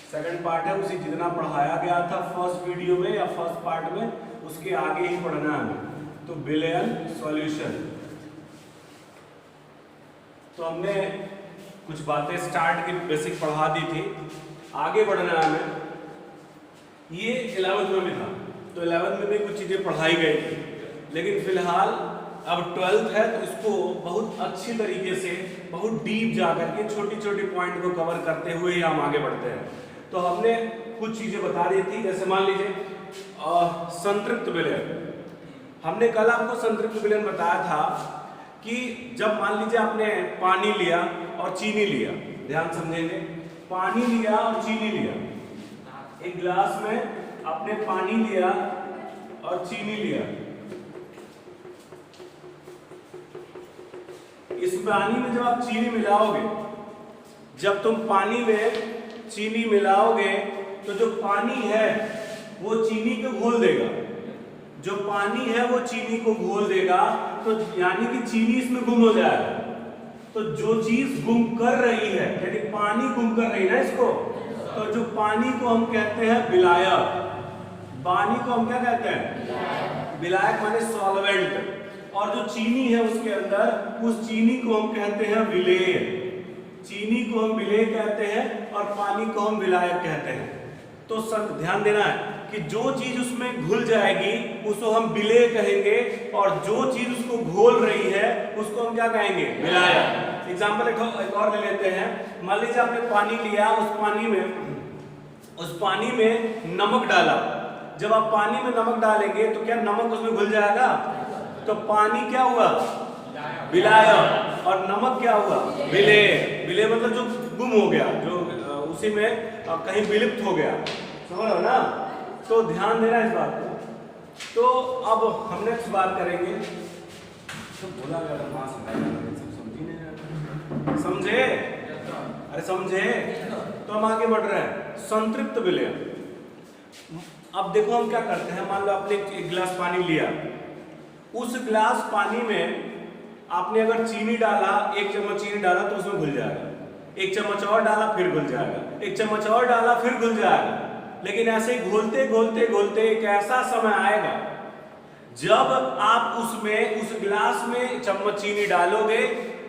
Second part है, उसी जितना पढ़ाया गया था फर्स्ट वीडियो में या फर्स्ट पार्ट में, उसके आगे ही पढ़ना है हमें। तो बिलियन सॉल्यूशन। तो हमने कुछ बातें स्टार्ट की बेसिक पढ़ा दी थी, आगे बढ़ना है हमें। ये 11th में भी था, तो 11th में भी कुछ चीज़ें पढ़ाई गई थी, लेकिन फिलहाल अब 12th है तो इसको बहुत अच्छी तरीके से, बहुत डीप जाकर के छोटी छोटी पॉइंट को कवर करते हुए ही हम आगे बढ़ते हैं। तो हमने कुछ चीज़ें बता दी थी, जैसे मान लीजिए संतृप्त विलयन। हमने कल आपको संतृप्त विलयन बताया था कि जब मान लीजिए आपने पानी लिया और चीनी लिया, ध्यान समझेंगे, पानी लिया और चीनी लिया, एक गिलास में आपने पानी लिया और चीनी लिया। इस पानी में जब आप चीनी मिलाओगे, जब तुम पानी में चीनी मिलाओगे तो जो पानी है वो चीनी को घोल देगा, जो पानी है वो चीनी को घोल देगा, तो यानी कि चीनी इसमें गुम हो जाएगा। तो जो चीज गुम कर रही है, यानी पानी गुम कर रही है ना इसको, तो जो पानी को हम कहते हैं विलायक। पानी को हम क्या कहते हैं? विलायक माने सॉल्वेंट। और जो चीनी है उसके अंदर, उस चीनी को हम कहते हैं विलेय। चीनी को हम विलेय कहते हैं और पानी को हम विलायक कहते हैं। तो सब ध्यान देना है कि जो चीज उसमें घुल जाएगी उसको हम विलेय कहेंगे, और जो चीज उसको घोल रही है उसको हम क्या कहेंगे? विलायक। एग्जाम्पल एक और ले लेते हैं। मान लीजिए आपने पानी लिया, उस पानी में नमक डाला। जब आप पानी में नमक डालेंगे तो क्या नमक उसमें घुल जाएगा? तो पानी क्या हुआ? विलायक, और नमक क्या हुआ? विलेय। विलेय मतलब जो गुम हो गया, जो उसी में कहीं विलुप्त हो गया, समझ रहे हो ना? तो ध्यान देना इस बात को। तो अब हम नेक्स्ट बात करेंगे। तो बोला गया था समझी नहीं, समझे? अरे समझे? तो हम आगे बढ़ रहे हैं। संतृप्त विलयन। अब देखो हम क्या करते हैं। मान लो आपने एक गिलास पानी लिया, उस गिलास पानी में आपने अगर चीनी डाला, 1 चम्मच चीनी डाला तो उसमें घुल जाएगा, 1 चम्मच और डाला फिर घुल जाएगा, 1 चम्मच और डाला फिर घुल जाएगा। लेकिन ऐसे ही घोलते घोलते घोलते एक ऐसा समय आएगा जब आप उसमें, उस गिलास में चम्मच चीनी डालोगे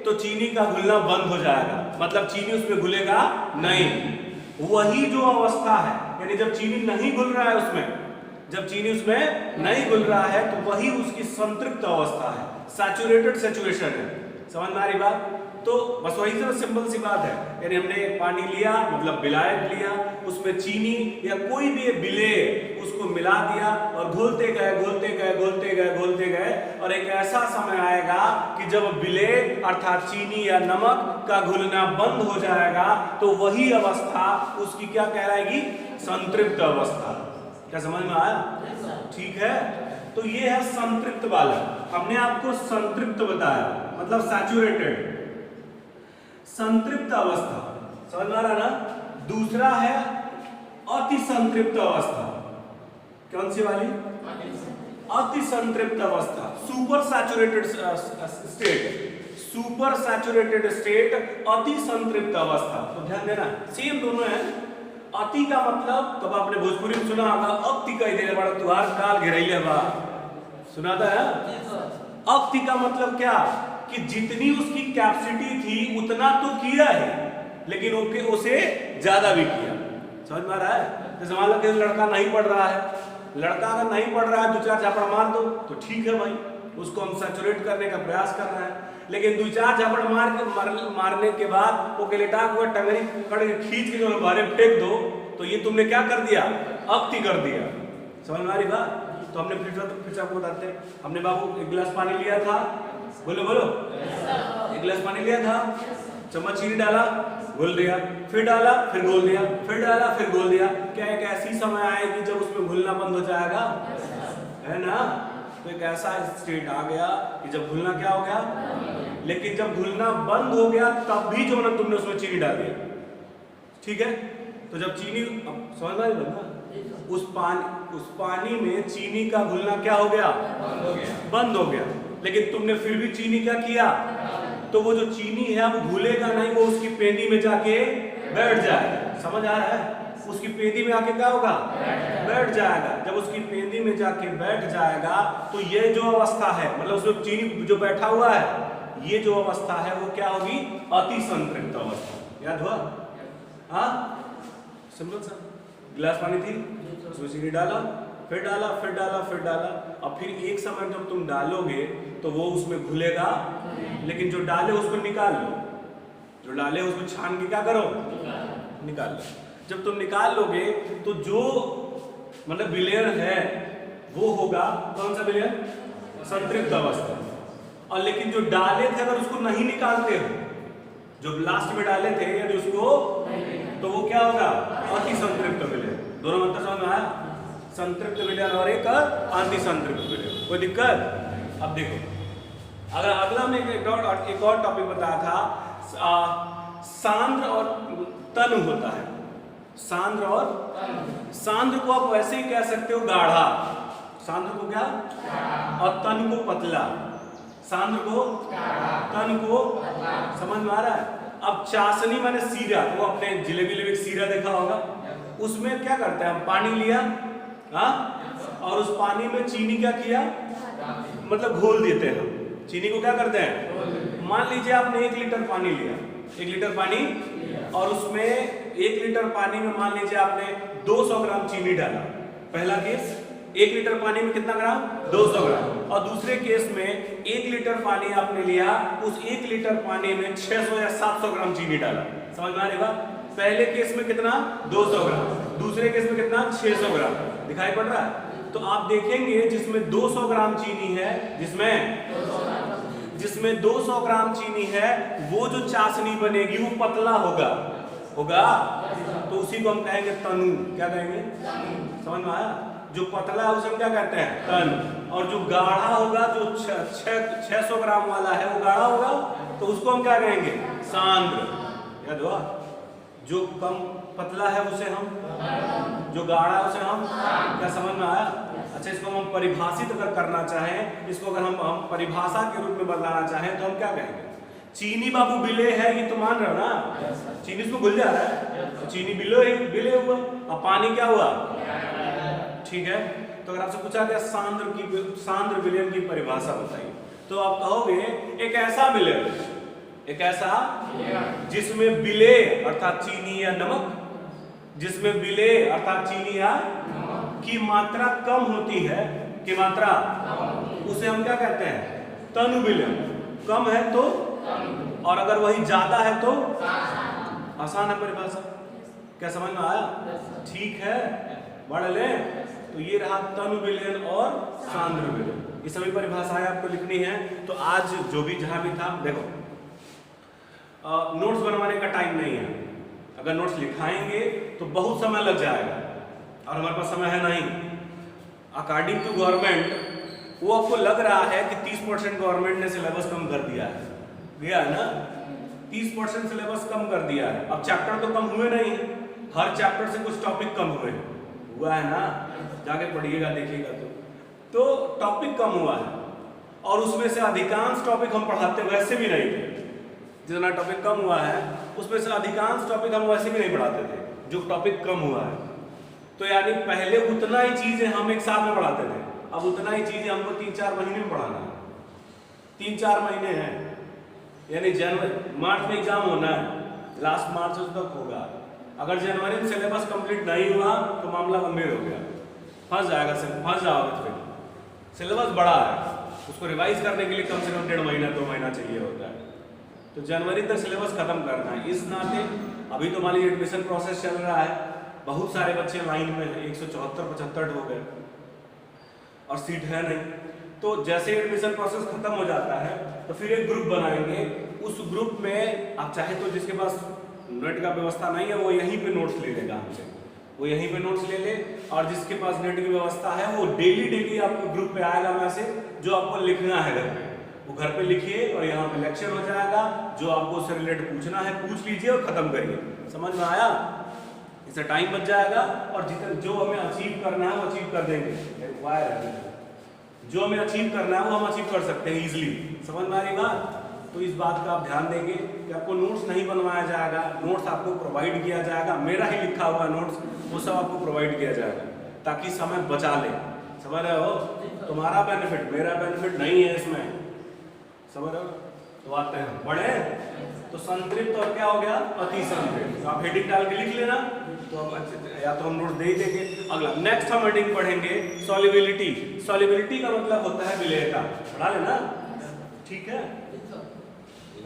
तो चीनी का घुलना बंद हो जाएगा, मतलब चीनी उसमें घुलेगा नहीं। वही जो अवस्था है, यानी जब चीनी नहीं घुल रहा है उसमें, जब चीनी उसमें नहीं घुल रहा है तो वही उसकी संतृप्त अवस्था है, सैचुरेटेड सिचुएशन है। समझ में आ रही बात? तो बस वही से सिंपल सी बात है। यानी हमने पानी लिया, मतलब विलायक लिया, उसमें चीनी या कोई भी विलेय उसको मिला दिया और घोलते गए घोलते गए घोलते गए घोलते गए, और एक ऐसा समय आएगा कि जब विलेय अर्थात चीनी या नमक का घुलना बंद हो जाएगा तो वही अवस्था उसकी क्या कहलाएगी? संतृप्त अवस्था। क्या समझ में आया? ठीक है। तो ये है संतृप्त वाला। हमने आपको संतृप्त बताया, मतलब सैचुरेटेड, संतृप्त अवस्था। समझ में आ रहा ना? दूसरा है अति संतृप्त अवस्था। कौन सी वाली? अति संतृप्त अवस्था, super saturated state. Super saturated state, अति संतृप्त अवस्था। तो ध्यान देना, सेम दोनों है। अति का मतलब, तब आपने भोजपुरी में सुना होगा, अति कह दे बड़ा तुहार काल घेरैले बा, सुना था? अति का मतलब क्या? कि जितनी उसकी कैपेसिटी थी उतना तो किया है, लेकिन उसे ज्यादा भी किया। समझ में आ रहा है? जैसे मान लो कि लड़का नहीं पढ़ रहा है, लड़का अगर नहीं पढ़ रहा है 2-4 झापड़ मार दो तो ठीक है भाई, उसको हम सैचुरेट करने का प्रयास कर रहे हैं। लेकिन 2-4 झापड़ मारने के बाद वो लेटा हुआ टंगरी पकड़ के खींच के जो बाहर फेंक दो, तो ये तुमने क्या कर दिया? अति कर दिया। समझ में आ रही बात? तो हमने फिर आपको बताते हैं। हमने बाबू 1 गिलास पानी लिया था, बोलो बोलो, 1 गिलास पानी लिया था, चम्मच चीनी डाला, घोल दिया, फिर डाला, फिर घोल दिया, फिर डाला, फिर घोल दिया। क्या एक ऐसी समय आएगी जब उसमें घुलना बंद हो जाएगा, है ना? तो एक ऐसा स्टेट आ गया कि जब घुलना क्या हो गया? लेकिन जब घुलना बंद हो गया तब भी जो ना तुमने उसमें चीनी डाल दिया, ठीक है? तो जब चीनी, समझ में आ, उस पानी में चीनी का घुलना क्या हो गया? बंद हो गया। लेकिन तुमने फिर भी चीनी क्या किया? तो वो जो चीनी है वो घुलेगा नहीं, वो उसकी पेंदी में जाके बैठ जाएगा। समझ आ रहा है? उसकी पेंदी में आके क्या होगा, बैठ जाएगा। जब उसकी पेंदी में जाके बैठ जाएगा तो ये जो अवस्था है, मतलब उसमें चीनी जो बैठा हुआ है, ये जो अवस्था है वो क्या होगी, अति संतृप्त अवस्था। याद हुआ? हाँ, सिंपल सा। गिलास पानी थी, उसमें चीनी डाला, फिर डाला, फिर डाला, फिर डाला, और फिर एक समय जब तुम डालोगे तो वो उसमें घुलेगा, लेकिन जो डाले उसको निकाल लो, जो डाले उसको छान के क्या करो, निकाल लो। जब तुम निकाल लोगे तो जो मतलब विलेयर है वो होगा कौन सा विलेयर, संतृप्त अवस्था। और लेकिन जो डाले थे अगर उसको नहीं निकालते हो, जो लास्ट में डाले थे यदि उसको, तो वो क्या होगा, अति संतृप्त विलेयर। दोनों मतलब समझ में आया, संतृप्त विलेयर और एक अति संतृप्त विलेयर। कोई दिक्कत? अब देखो, अगर अगला में एक और टॉपिक बताया था, सांद्र और तनु होता है। सांद्र और सांद्र को आप वैसे ही कह सकते हो गाढ़ा, सांद्र को क्या, और तनु को पतला, सांद्र को, तनु को, समझ में आ रहा है? अब चाशनी माने सीरा, वो अपने जिलेबी सीरा देखा होगा, उसमें क्या करते हैं हम, पानी लिया, हाँ, और उस पानी में चीनी क्या किया, मतलब घोल देते हैं हम। चीनी को क्या करते हैं, मान लीजिए आपने 1 लीटर पानी लिया, 1 लीटर पानी, और उसमें 1 लीटर पानी में मान लीजिए आपने 200 ग्राम चीनी डाला। पहला केस, 1 लीटर पानी में कितना ग्राम, 200 ग्राम। और दूसरे केस में 1 लीटर पानी आपने लिया, उस 1 लीटर पानी में 600 या 700 ग्राम चीनी डाला। समझ में आ रहा है? पहले केस में कितना, 200 ग्राम, दूसरे केस में कितना, 600 ग्राम। दिखाई पड़ रहा है? तो आप देखेंगे जिसमें 200 ग्राम चीनी है, जिसमें 200 ग्राम चीनी है, वो जो चाशनी बनेगी वो पतला होगा, तो उसी को हम कहेंगे तनु। क्या कहेंगे, समझ में आया? जो पतला है उसे हम क्या कहते हैं, तनु। और जो गाढ़ा होगा, जो 600 ग्राम वाला है वो गाढ़ा होगा, तो उसको हम क्या कहेंगे, सांद्र। याद हुआ? जो कम पतला है उसे हम, जो गाढ़ा है उसे हम, क्या समझ में आया? अच्छा, इसको हम परिभाषित अगर करना चाहें, इसको अगर हम परिभाषा के रूप में बदलाना चाहें तो हम क्या कहेंगे, चीनी बाबू बिले है, ये तो मान रहे हो ना, चीनी इसमें घुल जा रहा है, चीनी बिले हुआ, और पानी क्या हुआ, ठीक है। तो अगर आपसे पूछा गया सांद्र विलयन की परिभाषा बताइए, तो आप कहोगे एक ऐसा विलयन, एक ऐसा जिसमें बिले अर्थात चीनी या नमक, जिसमें बिले अर्थात चीनी या की मात्रा कम होती है, की मात्रा, उसे हम क्या कहते हैं, तनु विलयन। कम है तो, और अगर वही ज्यादा है तो, आसान है परिभाषा। क्या समझ में आया? ठीक है, बढ़ ले। तो ये रहा तनु विलयन और सांद्र विलयन, ये सभी परिभाषाएं आपको लिखनी है। तो आज जो भी जहां भी था, देखो नोट्स बनवाने का टाइम नहीं है। अगर नोट्स लिखाएंगे तो बहुत समय लग जाएगा, और हमारे पास समय है नहीं। अकॉर्डिंग टू गवर्नमेंट, वो आपको लग रहा है कि 30% गवर्नमेंट ने सिलेबस कम कर दिया है, गया है ना, 30% सिलेबस कम कर दिया है। अब चैप्टर तो कम हुए नहीं, हर चैप्टर से कुछ टॉपिक कम हुआ है ना, जाके पढ़िएगा देखिएगा। तो टॉपिक कम हुआ है, और उसमें से अधिकांश टॉपिक हम पढ़ाते वैसे भी नहीं थे। जितना टॉपिक कम हुआ है उसमें से अधिकांश टॉपिक हम वैसे भी नहीं पढ़ाते थे, जो टॉपिक कम हुआ है। तो यानी पहले उतना ही चीजें हम एक साल में पढ़ाते थे, अब उतना ही चीजें हमको 3-4 महीने में पढ़ाना है। 3-4 महीने हैं, यानी जनवरी मार्च में एग्जाम होना है, लास्ट मार्च तक होगा। अगर जनवरी में सिलेबस कंप्लीट नहीं हुआ तो मामला गंभीर हो गया, फंस जाओगे। तो फिर सिलेबस बड़ा है, उसको रिवाइज करने के लिए कम से कम 1.5 महीना 2 महीना चाहिए होता है। तो जनवरी तक सिलेबस खत्म करना है। इस नाते अभी तो मान लीजिए एडमिशन प्रोसेस चल रहा है, बहुत सारे बच्चे लाइन में हैं, 174-75 हो गए, और सीट है नहीं। तो जैसे एडमिशन प्रोसेस खत्म हो जाता है तो फिर एक ग्रुप बनाएंगे। उस ग्रुप में आप चाहे तो जिसके पास नेट का व्यवस्था नहीं है वो यहीं पे नोट्स ले लेगा हमसे, वो यहीं पे नोट्स ले ले। और जिसके पास नेट की व्यवस्था है वो डेली आपके ग्रुप पे आएगा मैसेज, जो आपको लिखना है घर पे, वो घर पे लिखिए, और यहाँ पे लेक्चर हो जाएगा। जो आपको उससे रिलेटेड पूछना है पूछ लीजिए और खत्म करिए। समझ में आया? इससे टाइम बच जाएगा, और जितना जो हमें अचीव करना है वो अचीव कर देंगे। जो हमें अचीव करना है वो हम अचीव कर सकते हैं इजीली। समझ में आ रही बात? तो इस बात का आप ध्यान देंगे कि आपको नोट्स नहीं बनवाया जाएगा, नोट्स आपको प्रोवाइड किया जाएगा, मेरा ही लिखा हुआ नोट्स वो सब आपको प्रोवाइड किया जाएगा ताकि समय बचा ले। समझ रहे हो? तुम्हारा बेनिफिट, मेरा बेनिफिट नहीं है इसमें, समझ रहे हो? तो आते हैं पढ़े तो संतृप्त और क्या हो गया, अति संतृप्त। तो आप हेडिंग डाल के लिख लेना, तो हम अच्छे या तो हम नोट दे ही देंगे। अगला नेक्स्ट हम हेडिंग पढ़ेंगे सॉल्युबिलिटी। सॉल्युबिलिटी का मतलब होता है विलेयता, पढ़ा लेना, ठीक है?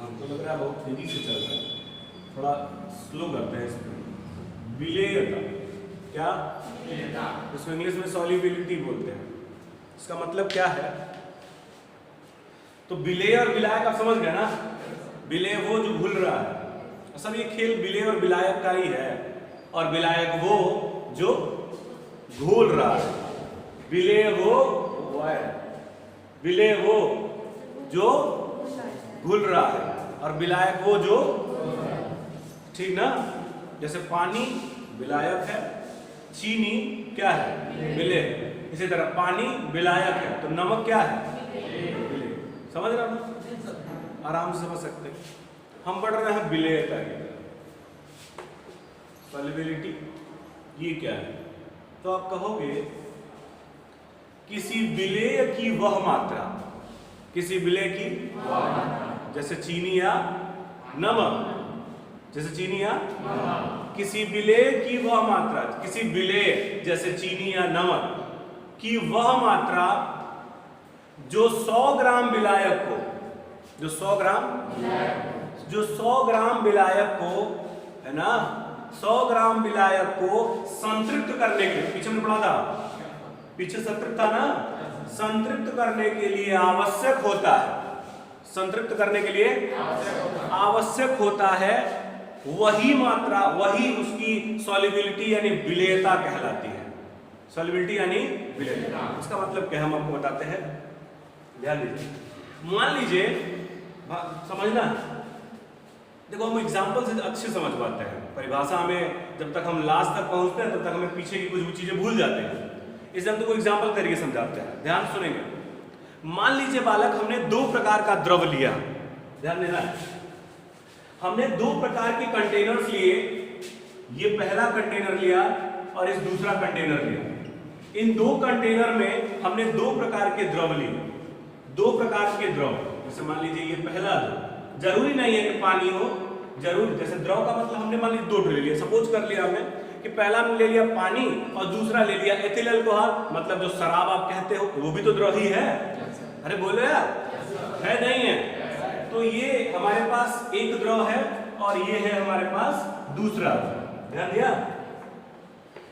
हमको लग रहा है बहुत तेजी से चल रहा है, थोड़ा स्लो करते हैं इसको। विलेयता क्या, इसको इंग्लिश में सॉल्युबिलिटी बोलते हैं। इसका मतलब क्या है? तो विलेय और विलायक आप समझ गए ना, विलेय वो जो घुल रहा है, सब ये खेल विलेय और विलायक का ही है, और विलायक वो जो घोल रहा है। विलेय वो है, विलेय वो जो घुल रहा है, और विलायक वो जो, ठीक ना? जैसे पानी विलायक है, चीनी क्या है, विलेय। इसी तरह पानी विलायक है तो नमक क्या है, विलेय। समझ रहे हो? आराम से समझ सकते हैं। हम पढ़ रहे हैं विलेयता की। सॉल्युबिलिटी ये क्या है? तो आप कहोगे किसी विलेय की वह मात्रा, किसी विलेय की जैसे चीनी या नमक, जैसे चीनी या किसी विलेय की वह मात्रा, किसी विलेय जैसे चीनी या नमक की वह मात्रा जो 100 ग्राम विलायक को, जो 100 ग्राम विलायक को, है ना, 100 ग्राम विलायक को संतृप्त करने के लिए, पीछे में पढ़ा था, पीछे संतृप्त था ना, संतृप्त करने के लिए आवश्यक होता है, संतृप्त करने के लिए आवश्यक होता है वही मात्रा, वही उसकी सॉल्युबिलिटी यानी विलेयता कहलाती है। सॉल्युबिलिटी यानी विलेयता। इसका मतलब क्या हम आपको बताते हैं, ध्यान दीजिए। मान लीजिए, समझना, देखो हम एग्जाम्पल से अच्छे समझ पाते हैं, परिभाषा हमें जब तक हम लास्ट तक पहुंचते हैं तब तक हमें पीछे की कुछ चीजें भूल जाते हैं, इसलिए हम तो एग्जाम्पल तरीके समझाते हैं। ध्यान सुनेंगे। मान लीजिए बालक, हमने 2 प्रकार का द्रव लिया, ध्यान देना है, हमने 2 प्रकार के कंटेनर्स लिए, ये पहला कंटेनर लिया और इस दूसरा कंटेनर लिया। इन 2 कंटेनर में हमने 2 प्रकार के द्रव लिए, 2 प्रकार के द्रव। जैसे मान लीजिए ये पहला द्रव, जरूरी नहीं है कि पानी हो, जरूर, जैसे द्रव का मतलब हमने मान लीजिए 2 ले लिया, सपोज कर लिया हमने कि पहला हमने ले लिया पानी और दूसरा ले लिया एथिल अल्कोहल, मतलब जो शराब आप कहते हो वो भी तो द्रव ही है। अरे बोलो यार, है नहीं है? तो ये हमारे पास एक द्रव है और ये है हमारे पास दूसरा द्रव, ध्यान दिया?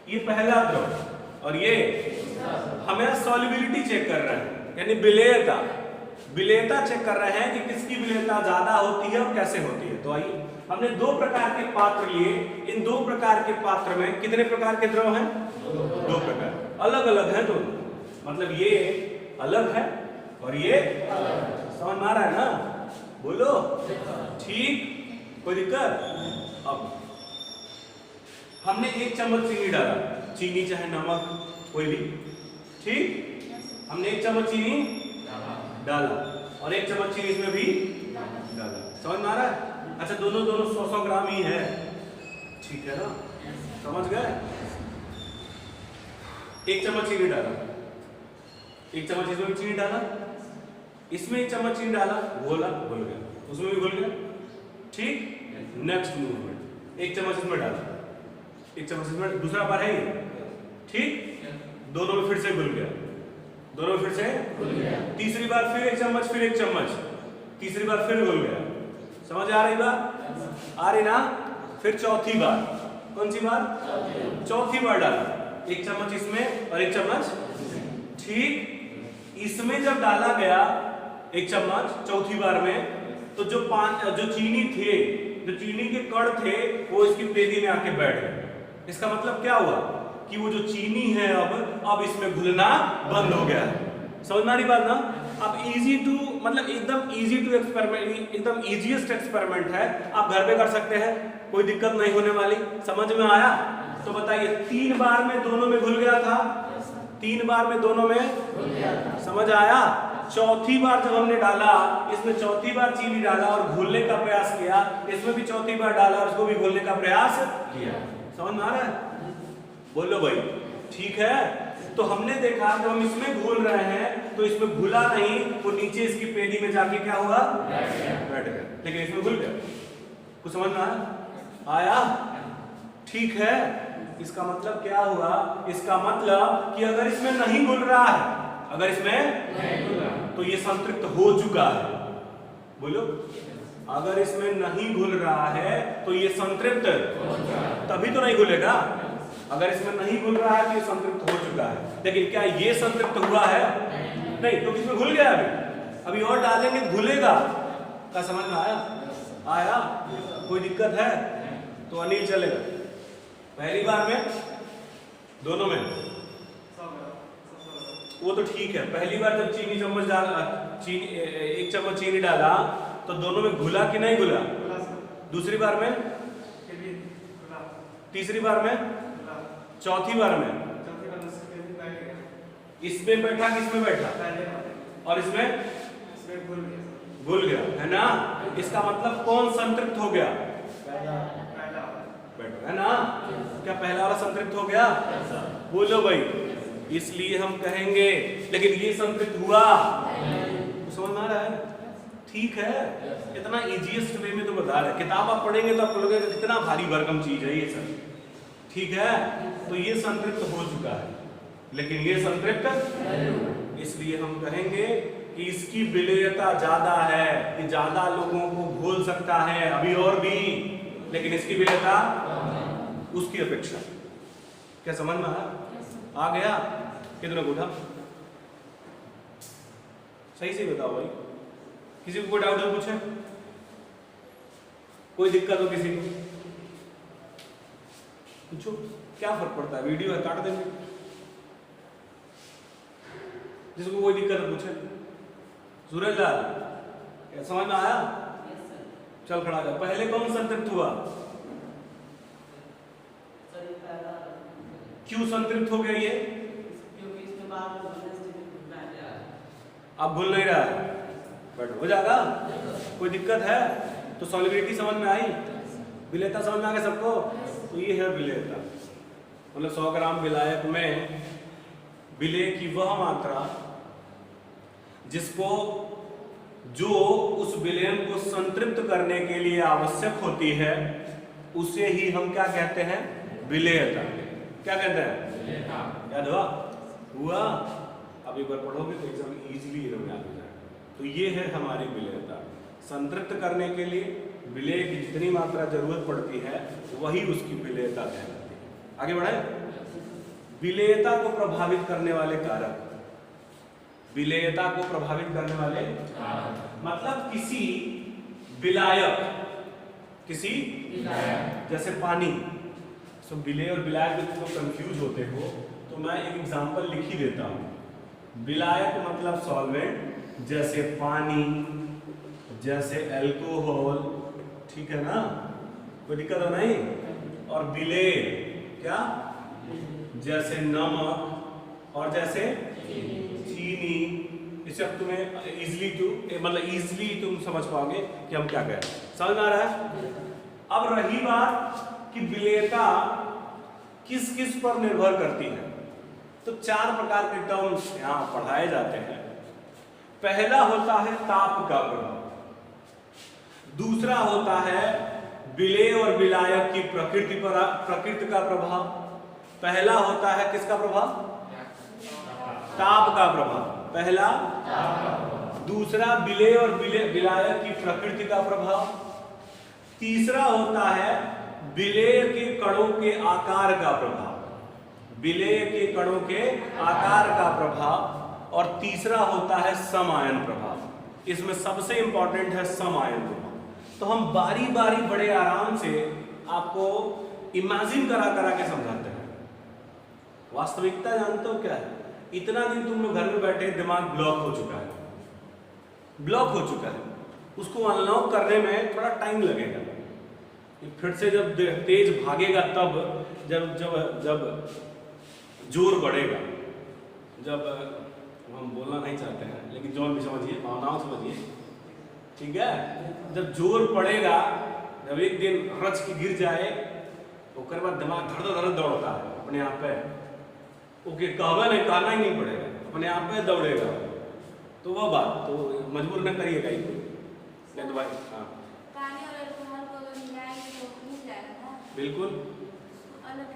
ये पहला द्रव और ये हमें सॉल्युबिलिटी चेक कर रहे हैं, यानी विलेयता, विलेयता चेक कर रहे हैं कि किसकी विलेयता ज्यादा होती है और कैसे होती है। तो आइए, हमने 2 प्रकार के पात्र लिए, इन 2 प्रकार के पात्र में कितने प्रकार के द्रव हैं, 2 प्रकार, अलग अलग हैं दोनों, मतलब ये अलग है और ये समझ में आ रहा है ना? बोलो ठीक, कोई दिक्कत? अब हमने 1 चम्मच चीनी डाला, चीनी चाहे नमक कोई भी, ठीक, हमने 1 चम्मच चीनी डाला और 1 चम्मच चीनी इसमें भी डाला, समझ में आ रहा है? अच्छा, दोनों 100-100 ग्राम ही है, ठीक है ना? समझ गए? 1 चम्मच चीनी डाला, 1 चम्मच इसमें भी चीनी डाला, इसमें 1 चम्मच चीनी डाला, घोला, घुल गया, उसमें भी घुल गया, ठीक। नेक्स्ट मूवमेंट, 1 चम्मच इसमें डाला, 1 चम्मच इसमें, दूसरा बार है ये, ठीक, दोनों में फिर से घुल गया, दोनों में फिर से घुल गया, तीसरी बार फिर 1 चम्मच, फिर 1 चम्मच, तीसरी बार फिर घुल गया। समझ आ रही बात? आ रही ना? फिर चौथी बार, कौन सी बार? चौथी बार डाला, 1 चम्मच इसमें और 1 चम्मच, ठीक। इसमें जब डाला गया 1 चम्मच चौथी बार में, तो जो चीनी थे, जो चीनी के कण थे, वो इसकी पेदी में आके बैठ गए। इसका मतलब क्या हुआ कि वो जो चीनी है अब इसमें घुलना बंद हो गया। समझ में आ रही बात ना? अब इजी टू, मतलब एकदम इजी टू एक्सपेरिमेंट, एकदम इजीएस्ट एक्सपेरिमेंट है, आप घर पे कर सकते हैं, कोई दिक्कत नहीं होने वाली। समझ में आया? तो बताइए, 3 बार में दोनों में घुल गया था, 3 बार में दोनों में, समझ आया? चौथी बार जब हमने डाला, इसमें चौथी बार चीनी डाला और घोलने का प्रयास किया, इसमें भी चौथी बार डाला और इसको भी घोलने का प्रयास किया। समझ में आ रहा है? बोलो भाई, ठीक है। तो हमने देखा जब हम इसमें घोल रहे हैं तो इसमें घुला नहीं, वो नीचे इसकी पेड़ी में जाके क्या हुआ, बैठ गया, लेकिन इसमें घुल गया। कुछ समझ में आया? ठीक है। इसका मतलब क्या हुआ? इसका मतलब कि अगर इसमें नहीं घुल रहा है, अगर इसमें, तो ये संतृप्त हो चुका है। बोलो, अगर इसमें नहीं घुल रहा है तो ये संतृप्त, तभी तो नहीं घुलेगा। अगर इसमें नहीं घुल रहा है तो ये संतृप्त हो चुका है। लेकिन क्या ये संतृप्त हुआ है? नहीं, क्योंकि इसमें घुल गया। अभी और डालेंगे घुलेगा। क्या समझ में आया? आया? कोई दिक्कत है? तो अनिल चलेगा पहली बार में, दोनों में, वो तो ठीक है। पहली बार जब चीनी चम्मच डाला, चीनी 1 चम्मच चीनी डाला तो दोनों में घुला कि नहीं घुला? दूसरी बार में, तीसरी बार में, चौथी बार में, इसमें बैठा कि इसमें बैठा? और इसमें घुल गया, है ना? इसका मतलब कौन संतृप्त हो गया? बैठो, है ना? क्या पहला वाला संतृप्त हो गया? बोलो भाई। इसलिए हम कहेंगे, लेकिन ये संतृप्त हुआ, समझ में आ रहा है? ठीक है। इतना इजीएस्ट वे में तो बता रहे। किताब आप पढ़ेंगे तो आप बोलोगे कितना भारी भरकम चीज है ये सब। ठीक है। तो ये संतृप्त हो चुका है, लेकिन ये संतृप्त, इसलिए हम कहेंगे कि इसकी विलेयता ज्यादा है, कि ज्यादा लोगों को घोल सकता है अभी और भी, लेकिन इसकी विलेयता उसकी अपेक्षा। क्या समझ में आ गया? कितने को उठा? सही से बताओ भाई। किसी को कोई डाउट है? पूछे? कोई दिक्कत हो किसी को? पूछो। क्या फर्क पड़ता है? वीडियो है, काट देंगे। जिसको कोई दिक्कत है पूछे। सूरज लाल, क्या समझ में आया? चल खड़ा जा। पहले कौन संतृप्त हुआ? क्यों संतृप्त हो गया ये? अब भूल नहीं रहा है, बट हो जाएगा। कोई दिक्कत है? तो सॉलिबिलिटी समझ में आई? विलेयता समझ में आ गया सबको? तो ये है विलेयता। मतलब 100 ग्राम विलायक में विलेय की वह मात्रा जिसको, जो उस विलयन को संतृप्त करने के लिए आवश्यक होती है, उसे ही हम क्या कहते हैं? विलेयता। क्या कहते हैं? याद हुआ? अब एक बार पढ़ोगे तो एग्जाम इजीली एकदम याद हो जाएगा। तो ये है हमारी विलेयता। संतृप्त करने के लिए विलेय की जितनी मात्रा जरूरत पड़ती है वही उसकी विलेयता कहलाती है। आगे बढ़े। विलेयता को प्रभावित करने वाले कारक, विलेयता को प्रभावित करने वाले मतलब किसी विलायक, जैसे पानी, तो विलेय और विलायक में तुम कंफ्यूज होते हो तो मैं एक एग्जांपल लिख ही देता हूँ। विलायक मतलब सॉल्वेंट, जैसे पानी, जैसे अल्कोहल, ठीक है ना? कोई दिक्कत हो नहीं? और विलेय क्या? जैसे नमक और जैसे चीनी। इसे अब तुम्हें इजीली तुम समझ पाओगे कि हम क्या कह रहे हैं। समझ आ रहा है? अब रही बात कि विलेयता किस किस पर निर्भर करती है, तो 4 प्रकार के टर्म्स यहाँ पढ़ाए जाते हैं। पहला होता है ताप का प्रभाव, दूसरा होता है विलेय और विलायक की प्रकृति का प्रभाव। पहला होता है किसका प्रभाव? ताप का प्रभाव, पहला। दूसरा विलेय और विलायक की प्रकृति का प्रभाव। तीसरा होता है विलेय के कणों के आकार का प्रभाव, विलेय के कणों के आकार का प्रभाव। और तीसरा होता है समायन प्रभाव। इसमें सबसे इंपॉर्टेंट है समायन प्रभाव। तो हम बारी बारी बड़े आराम से आपको इमेजिन करा के समझाते हैं। वास्तविकता जानते हो क्या है? इतना दिन तुम लोग घर में बैठे, दिमाग ब्लॉक हो चुका है, उसको अनलॉक करने में थोड़ा टाइम लगेगा। फिर से जब तेज भागेगा तब जब जोर बढ़ेगा, जब हम बोलना नहीं चाहते हैं, लेकिन जोर भी समझिए, भावनाओं समझिए, ठीक है। जब जोर पड़ेगा, जब एक दिन रच के गिर जाए तो उसके बाद दिमाग धड़ धड़ दौड़ता है अपने आप पे, ओके कहना ही नहीं पड़ेगा, अपने आप पे दौड़ेगा। तो वह बात तो मजबूर न करिएगा ही नहीं तो भाई। हाँ पानी और अल्कोहल को अगर मिलाएंगे तो मिल जाएगा ना? बिल्कुल। अलग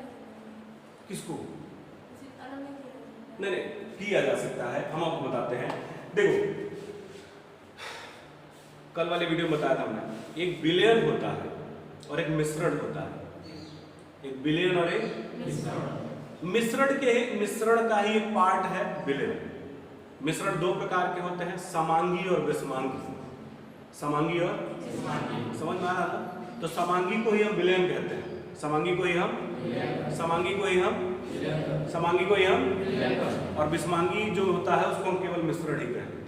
किसको? अलग नहीं नहीं किया जा सकता है, हम आपको बताते हैं। देखो कल वाले वीडियो में बताया था हमने, एक विलयन होता है और एक मिश्रण होता है। एक विलयन और एक मिश्रण का ही एक पार्ट है विलयन। मिश्रण दो प्रकार के होते हैं, समांगी और विषमांगी। समांगी और समझ में आ रहा था? तो समांगी को ही हम विलयन कहते हैं, समांगी को ही हम और विषमांगी जो होता है उसको हम केवल मिश्रण ही कहते हैं।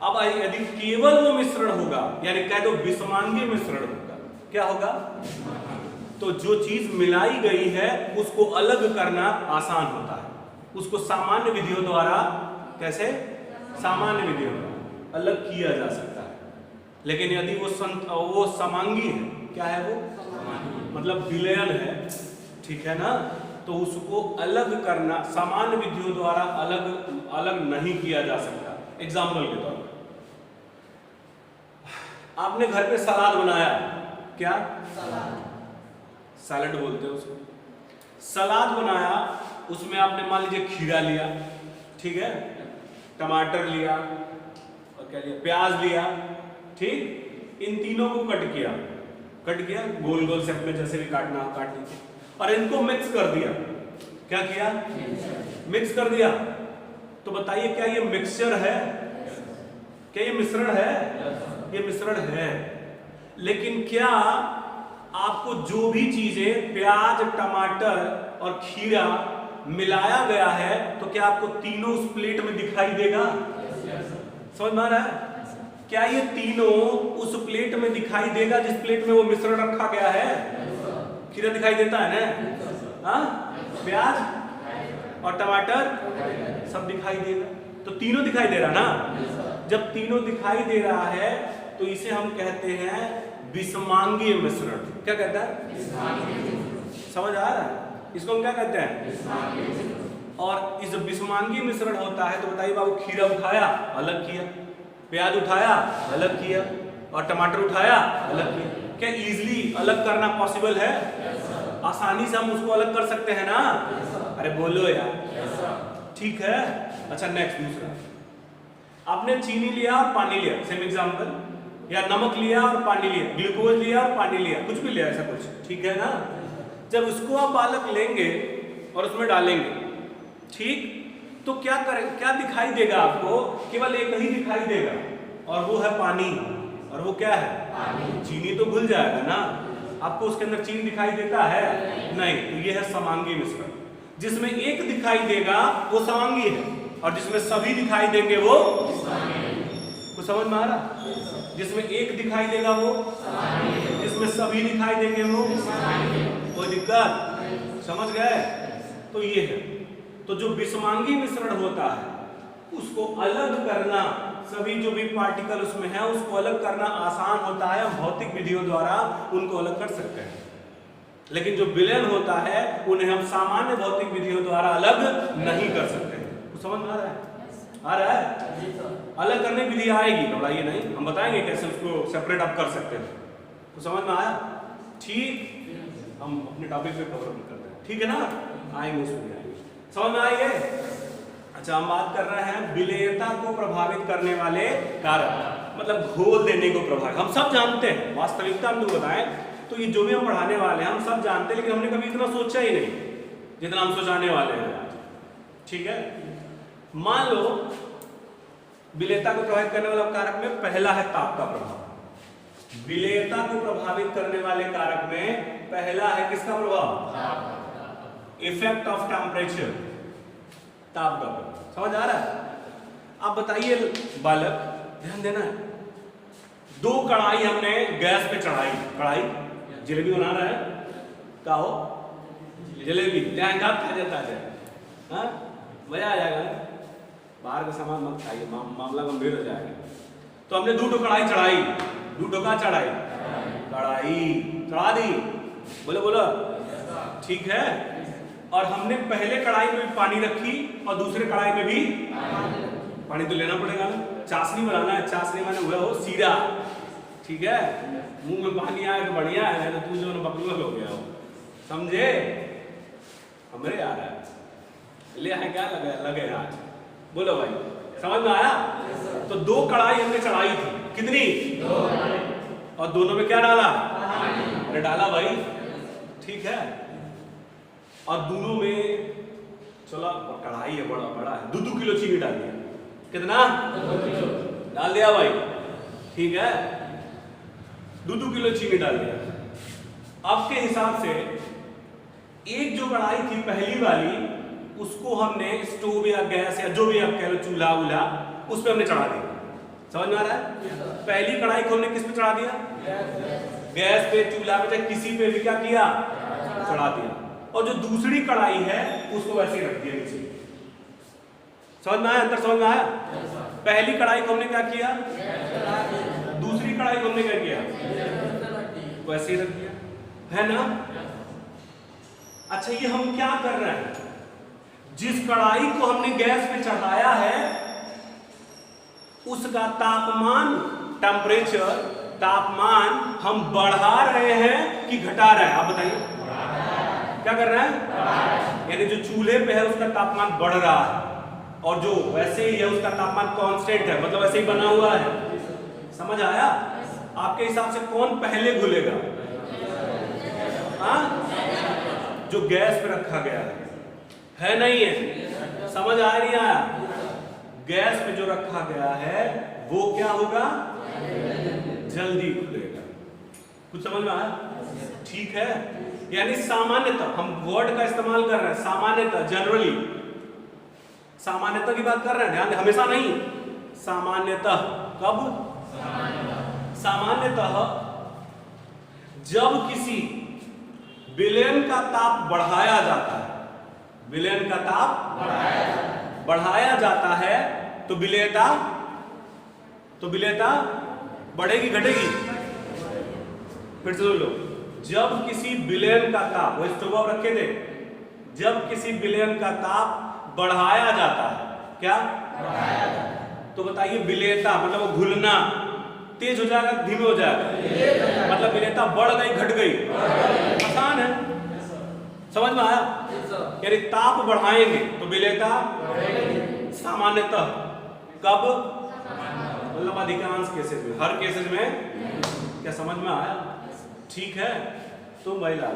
अब यदि केवल वो मिश्रण होगा, यानी कह दो विषमांगी मिश्रण होगा, क्या होगा? तो जो चीज मिलाई गई है उसको अलग करना आसान होता है, उसको सामान्य विधियों द्वारा, कैसे? सामान्य विधियों द्वारा अलग किया जा सकता है। लेकिन यदि वो समांगी है, क्या है वो? मतलब विलयन है, ठीक है ना, तो उसको अलग करना सामान्य विधियों द्वारा अलग नहीं किया जा सकता। एग्जाम्पल के तौर पर आपने घर पे सलाद बनाया, क्या सैलड बोलते हैं उसको, सलाद बनाया, उसमें आपने मान लीजिए खीरा लिया, ठीक है, टमाटर लिया और क्या लिया, प्याज लिया, ठीक, इन तीनों को कट किया गोल गोल शेप में, जैसे भी काटना हो काट लीजिए, और इनको मिक्स कर दिया। क्या किया? मिक्स कर दिया। तो बताइए क्या ये मिक्सचर है? क्या ये मिश्रण है? ये मिश्रण है। लेकिन क्या आपको जो भी चीजें प्याज, टमाटर और खीरा मिलाया गया है, तो क्या आपको तीनों उस प्लेट में दिखाई देगा? समझ में आ रहा है? क्या ये तीनों उस प्लेट में दिखाई देगा जिस प्लेट में वो मिश्रण रखा गया है? खीरा दिखाई देता है ना, हाँ, प्याज और टमाटर सब दिखाई देगा, तो तीनों दिखाई दे रहा ना। जब तीनों दिखाई दे रहा है तो इसे हम कहते हैं विषमांगी मिश्रण। क्या कहता है? समझ आ रहा है? इसको हम क्या कहते हैं? और इस विषमांगी मिश्रण होता है तो बताइए बाबू, खीरा उठाया अलग किया, प्याज उठाया अलग किया और टमाटर उठाया अलग किया। क्या इजीली अलग करना पॉसिबल है? आसानी से हम उसको अलग कर सकते हैं ना? अरे बोलो यार, ठीक है। अच्छा नेक्स्ट दूसरा, आपने चीनी लिया और पानी लिया, सेम एग्जांपल, या नमक लिया और पानी लिया, ग्लूकोज लिया और पानी लिया, कुछ भी लिया ऐसा कुछ, ठीक है ना। जब उसको आप अलग लेंगे और उसमें डालेंगे, ठीक, तो क्या दिखाई देगा आपको? केवल एक ही दिखाई देगा, और वो है पानी। और वो क्या है? पानी। चीनी तो घुल जाएगा ना, आपको उसके अंदर चीनी दिखाई देता है? नहीं। तो ये है समांगी मिश्रण। जिसमें एक दिखाई देगा वो समांगी है, और जिसमें सभी दिखाई देंगे वो कुछ समझ में आ रहा? जिसमें एक दिखाई देगा वो, जिसमें सभी दिखाई देंगे वो, कोई दिक्कत? समझ गए? तो ये है। तो जो विषमांगी मिश्रण होता है उसको अलग करना, सभी जो भी पार्टिकल उसमें है उसको अलग करना आसान होता है, हम भौतिक विधियों द्वारा उनको अलग कर सकते हैं। लेकिन जो विलयन होता है उन्हें हम सामान्य भौतिक विधियों द्वारा अलग नहीं कर सकते। तो समझ में आ रहा है? आ रहा है? अलग करने की विधि आएगी, घबराइए नहीं, हम बताएंगे कैसे उसको सेपरेट अप कर सकते हैं। तो समझ में आया? ठीक, हम अपने टॉपिक पे कवर अप करते हैं, ठीक है ना? आएंगे उसमें, समझ में आएंगे। अच्छा, हम बात कर रहे हैं विलेयता को प्रभावित करने वाले कारक, मतलब घोल देने को प्रभावित। हम सब जानते हैं, वास्तविकता हम लोग बताएं तो ये जो भी हम पढ़ाने वाले हैं हम सब जानते हैं, लेकिन हमने कभी इतना सोचा ही नहीं जितना हम सोचाने वाले हैं, ठीक है। मान लो विलेयता को प्रभावित करने वाला कारक में पहला है ताप का प्रभाव। विलेयता को प्रभावित करने वाले कारक में पहला है किसका प्रभाव? इफेक्ट ऑफ टेम्परेचर, ताप का प्रभाव। समझ आ रहा है? आप बताइए बालक, ध्यान देना है, दो कढ़ाई हमने गैस पे चढ़ाई, कढ़ाई जलेबी बना रहा है, क्या हो? जलेबी, ध्यान का खा जाता है, हाँ, मजा आ जाएगा। बाहर का सामान मत खाइए, मामला गंभीर हो जाएगा। तो हमने 2 कढ़ाई चढ़ाई, 2 का चढ़ाई, कढ़ाई चढ़ा दी, बोलो बोलो, ठीक है। और हमने पहले कढ़ाई में भी पानी रखी और दूसरे कढ़ाई में भी पानी तो लेना पड़ेगा ना, चाशनी बनाना है, चाशनी माने हुआ हो सीरा, ठीक है। मुंह में पानी आया तो बढ़िया है, तो तू जो बकलुआ हो गया हो, समझे? हमरे आ रहा है, ले आए क्या लगे आज, बोलो भाई, समझ में आया? तो 2 कढ़ाई हमने चढ़ाई थी, कितनी? 2, और दोनों में क्या डाला? अरे डाला भाई, ठीक है। और दोनों में चलो कढ़ाई है, बड़ा बड़ा है, 2 किलो चीनी डाल दिया, कितना? 2 किलो डाल दिया भाई, ठीक है। 2 किलो चीनी डाल दिया। अब के हिसाब से एक जो कढ़ाई थी पहली वाली, उसको हमने स्टोव या गैस या जो भी आप कह लो, चूल्हा उल्हा, उस पर हमने चढ़ा दिया, समझ में आ रहा है? पहली कढ़ाई को हमने किस पे चढ़ा दिया? गैस पे, चूल्हा पे, चाहे किसी पे भी क्या किया? चढ़ा दिया। और जो दूसरी कढ़ाई है उसको वैसे ही रख दिया नीचे। समझ में आया? अंतर समझ में आया? पहली कढ़ाई को हमने क्या किया? दूसरी कढ़ाई को हमने क्या किया? वैसे ही रख दिया, है ना? अच्छा, ये हम क्या कर रहे हैं? जिस कढ़ाई को हमने गैस पे चढ़ाया है उसका तापमान, टेम्परेचर, तापमान हम बढ़ा रहे हैं कि घटा रहे हैं? आप बताइए, क्या कर रहे हैं? यानी जो चूल्हे पे है उसका तापमान बढ़ रहा है, और जो वैसे ही है उसका तापमान कांस्टेंट है, मतलब वैसे ही बना हुआ है। समझ आया? आपके हिसाब से कौन पहले घुलेगा? हाँ, जो गैस पे रखा गया है नहीं है? समझ आ रही है? गैस पे जो रखा गया है वो क्या होगा? जल्दी खुलेगा। कुछ समझ में आया? ठीक है। यानी सामान्यतः, हम वर्ड का इस्तेमाल कर रहे हैं, सामान्यतः, जनरली, सामान्यतः की बात कर रहे हैं, ध्यान दें, हमेशा नहीं, सामान्यतः। कब? सामान्यतः जब किसी विलयन का ताप बढ़ाया जाता है, विलयन का ताप बढ़ाया जाता है, तो विलेयता बढ़ेगी घटेगी? फिर से सुन लो, जब किसी विलयन का ताप, वो स्टोव रखे थे, जब किसी विलयन का ताप बढ़ाया जाता है, क्या? तो बताइए, विलेयता मतलब वो घुलना तेज हो जाएगा, धीमे हो जाएगा? मतलब विलेयता बढ़ गई, घट गई? आसान है, समझ में आया? यानी ताप बढ़ाएंगे तो विलेयता सामान्यतः, कब? मतलब अधिकांश केसेस में, हर केसेस में। क्या समझ में आया? ठीक है। तो महिला,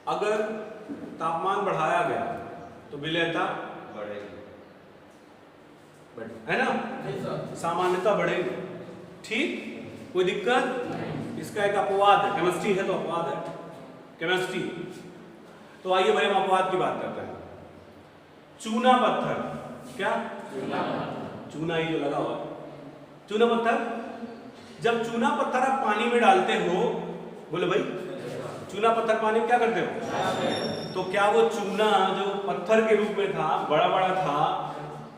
अगर तापमान बढ़ाया गया तो विलेयता बढ़ेगी, है ना? सामान्यता बढ़ेगी, ठीक? कोई दिक्कत? इसका एक अपवाद है, केमिस्ट्री है तो अपवाद है, केमिस्ट्री। तो आइए भाई हम अपवाद की बात करते हैं। चूना पत्थर, क्या? चूना ही जो लगा हुआ है, चूना पत्थर। जब चूना पत्थर आप पानी में डालते हो, बोले भाई, चूना पत्थर पानी में क्या करते हो? तो क्या वो चूना जो पत्थर के रूप में था, बड़ा बड़ा था,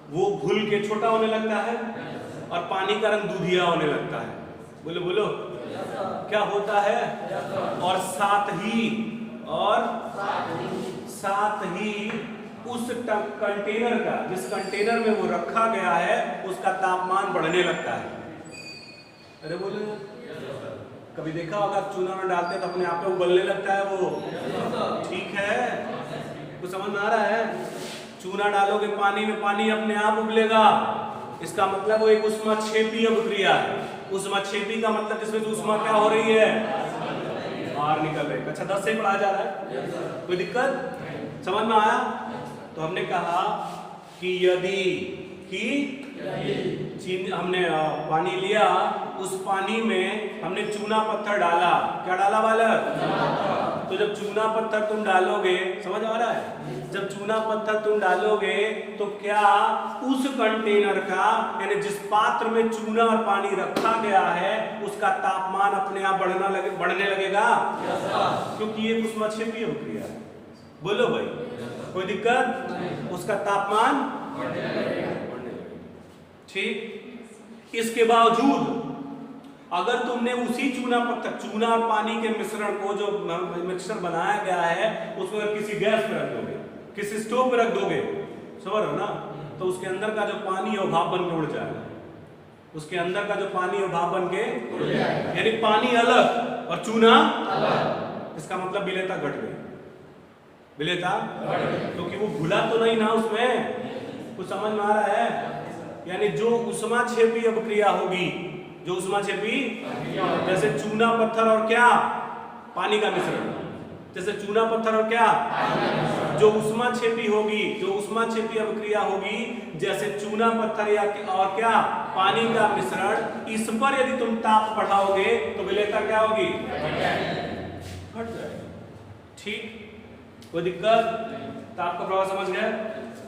वो घुल के छोटा होने लगता है और पानी का रंग दूधिया होने लगता है? बोलो बोलो, क्या होता है? और साथ ही उस कंटेनर का, जिस कंटेनर में वो रखा गया है, उसका तापमान बढ़ने लगता है। अरे बोले, कभी देखा होगा चूना में डालते तो अपने आप पे उबलने लगता है वो, ठीक है? कुछ समझ में आ रहा है? चूना डालोगे पानी में, पानी अपने आप उबलेगा, इसका मतलब वो एक ऊष्माक्षेपीय प्रक्रिया है। ऊष्माक्षेपी का मतलब जिसमें ऊष्मा क्या हो रही है? बाहर निकल रही है। अच्छा, 10 से पढ़ा जा रहा है, कोई दिक्कत? समझ में आया? तो हमने कहा कि हमने पानी लिया, उस पानी में हमने चूना पत्थर डाला, क्या डाला बालक? तो जब चूना पत्थर तुम डालोगे, समझ आ रहा है? जब चूना पत्थर तुम डालोगे तो क्या उस कंटेनर का, यानी जिस पात्र में चूना और पानी रखा गया है, उसका तापमान अपने आप बढ़ने लगेगा? क्योंकि ये ऊष्माक्षेपीय प्रक्रिया है। बोलो भाई, कोई दिक्कत? उसका तापमान बढ़ने लगेगा। ठीक। इसके बावजूद अगर तुमने उसी चूना और पानी के मिश्रण को जो मिक्सचर बनाया गया है उसको अगर किसी गैस पे रख दोगे, किसी स्टोव पे रख दोगे, समझ रहे हो ना, तो उसके अंदर का जो पानी है भाप बन के उड़ जाएगा। उसके अंदर का जो पानी है भाप बन के उड़ जाएगा, यानी पानी अलग और चूना अलग। इसका मतलब विलेयता घट गई, विलेयता, क्योंकि वो घुला तो नहीं ना उसमें, कुछ समझ में आ रहा है? यानी जो ऊष्माक्षेपी अभिक्रिया होगी, जो ऊष्माक्षेपी, जैसे चूना पत्थर और क्या, पानी का मिश्रण, जैसे चूना पत्थर और क्या, जो ऊष्माक्षेपी होगी, जो ऊष्माक्षेपी अभिक्रिया होगी, जैसे चूना पत्थर या और क्या, पानी का मिश्रण, इस पर यदि तुम ताप बढ़ाओगे तो विलेयता क्या होगी? घट जाएगी। ठीक, कोई दिक्कत? ताप का प्रभाव समझ गए?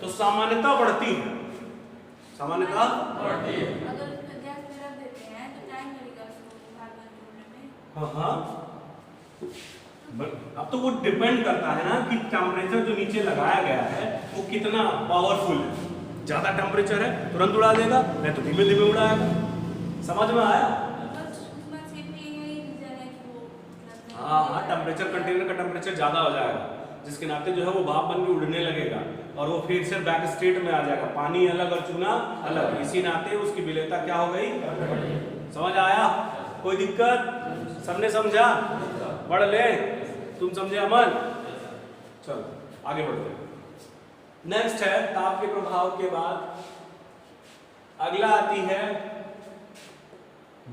तो सामान्यता बढ़ती है, सामान्यता बढ़ती है। अगर उसमें गैस पे रख देते हैं तो टाइम लगेगा उसको भाप बन के उड़ने में। हाँ हाँ, अब तो वो डिपेंड करता है ना कि टेम्परेचर जो नीचे लगाया गया है वो कितना पावरफुल है। ज्यादा टेम्परेचर है तुरंत उड़ा देगा, नहीं तो धीमे धीमे उड़ाएगा। समझ में आया? हाँ हाँ, टेम्परेचर, कंटेनर का टेम्परेचर ज्यादा हो जाएगा, जिसके नाते जो है वो भाप बन के उड़ने लगेगा और वो फिर से बैक स्टेट में आ जाएगा, पानी अलग और चूना अलग। इसी नाते उसकी विलेयता क्या हो गई? समझ आया? कोई दिक्कत? सबने समझा? पढ़ ले, तुम समझे अमन? चलो आगे बढ़ते हैं। नेक्स्ट है ताप के प्रभाव के बाद अगला आती है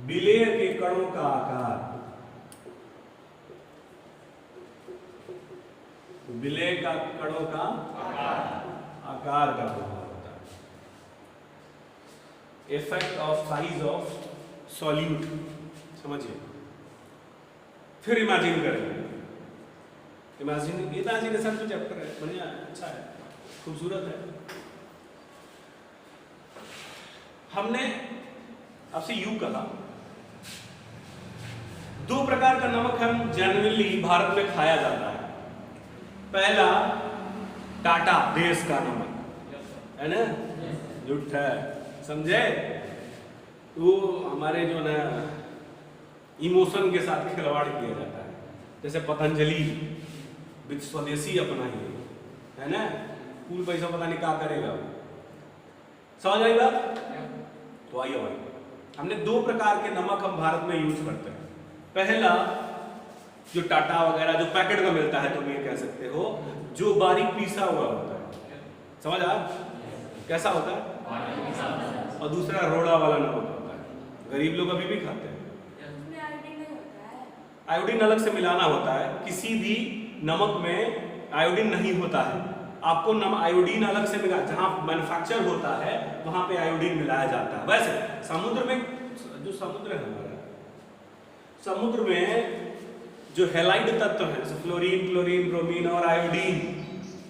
विलेय के कणों का आकार। विलेय का कणों का आकार का प्रभाव होता है। Effect of size of solute, समझिए। फिर इमेजिन करेंगे, इमेजिनेशन जो चैप्टर है बढ़िया है, अच्छा है, खूबसूरत है। हमने आपसे यूं कहा, दो प्रकार का नमक हम जनरली भारत में खाया जाता है। पहला टाटा देश का नमक है ना, झूठ है, समझे? वो हमारे जो ना इमोशन के साथ खिलवाड़ किया जाता है, जैसे पतंजलि स्वदेशी अपना ही है ना, कुल पैसा पता नहीं क्या करेगा, समझ आई बात? तो आइए भाई, हमने दो प्रकार के नमक हम भारत में यूज करते हैं। पहला जो टाटा वगैरह जो पैकेट में मिलता है, तुम ये कह सकते हो, जो बारीक पीसा हुआ होता है, समझ आ? कैसा होता है? और दूसरा रोड़ा वाला नमक होता है, गरीब लोग अभी भी खाते हैं। आयोडीन अलग से मिलाना होता है, किसी भी नमक में आयोडीन नहीं होता है। आपको आयोडीन अलग से मिला, जहां मैन्युफैक्चर होता है वहां पे आयोडीन मिलाया जाता है। वैसे समुद्र में, जो समुद्र है हमारा, समुद्र में जो हैलाइड तत्व है, जैसे फ्लोरीन, क्लोरीन, ब्रोमीन और आयोडीन,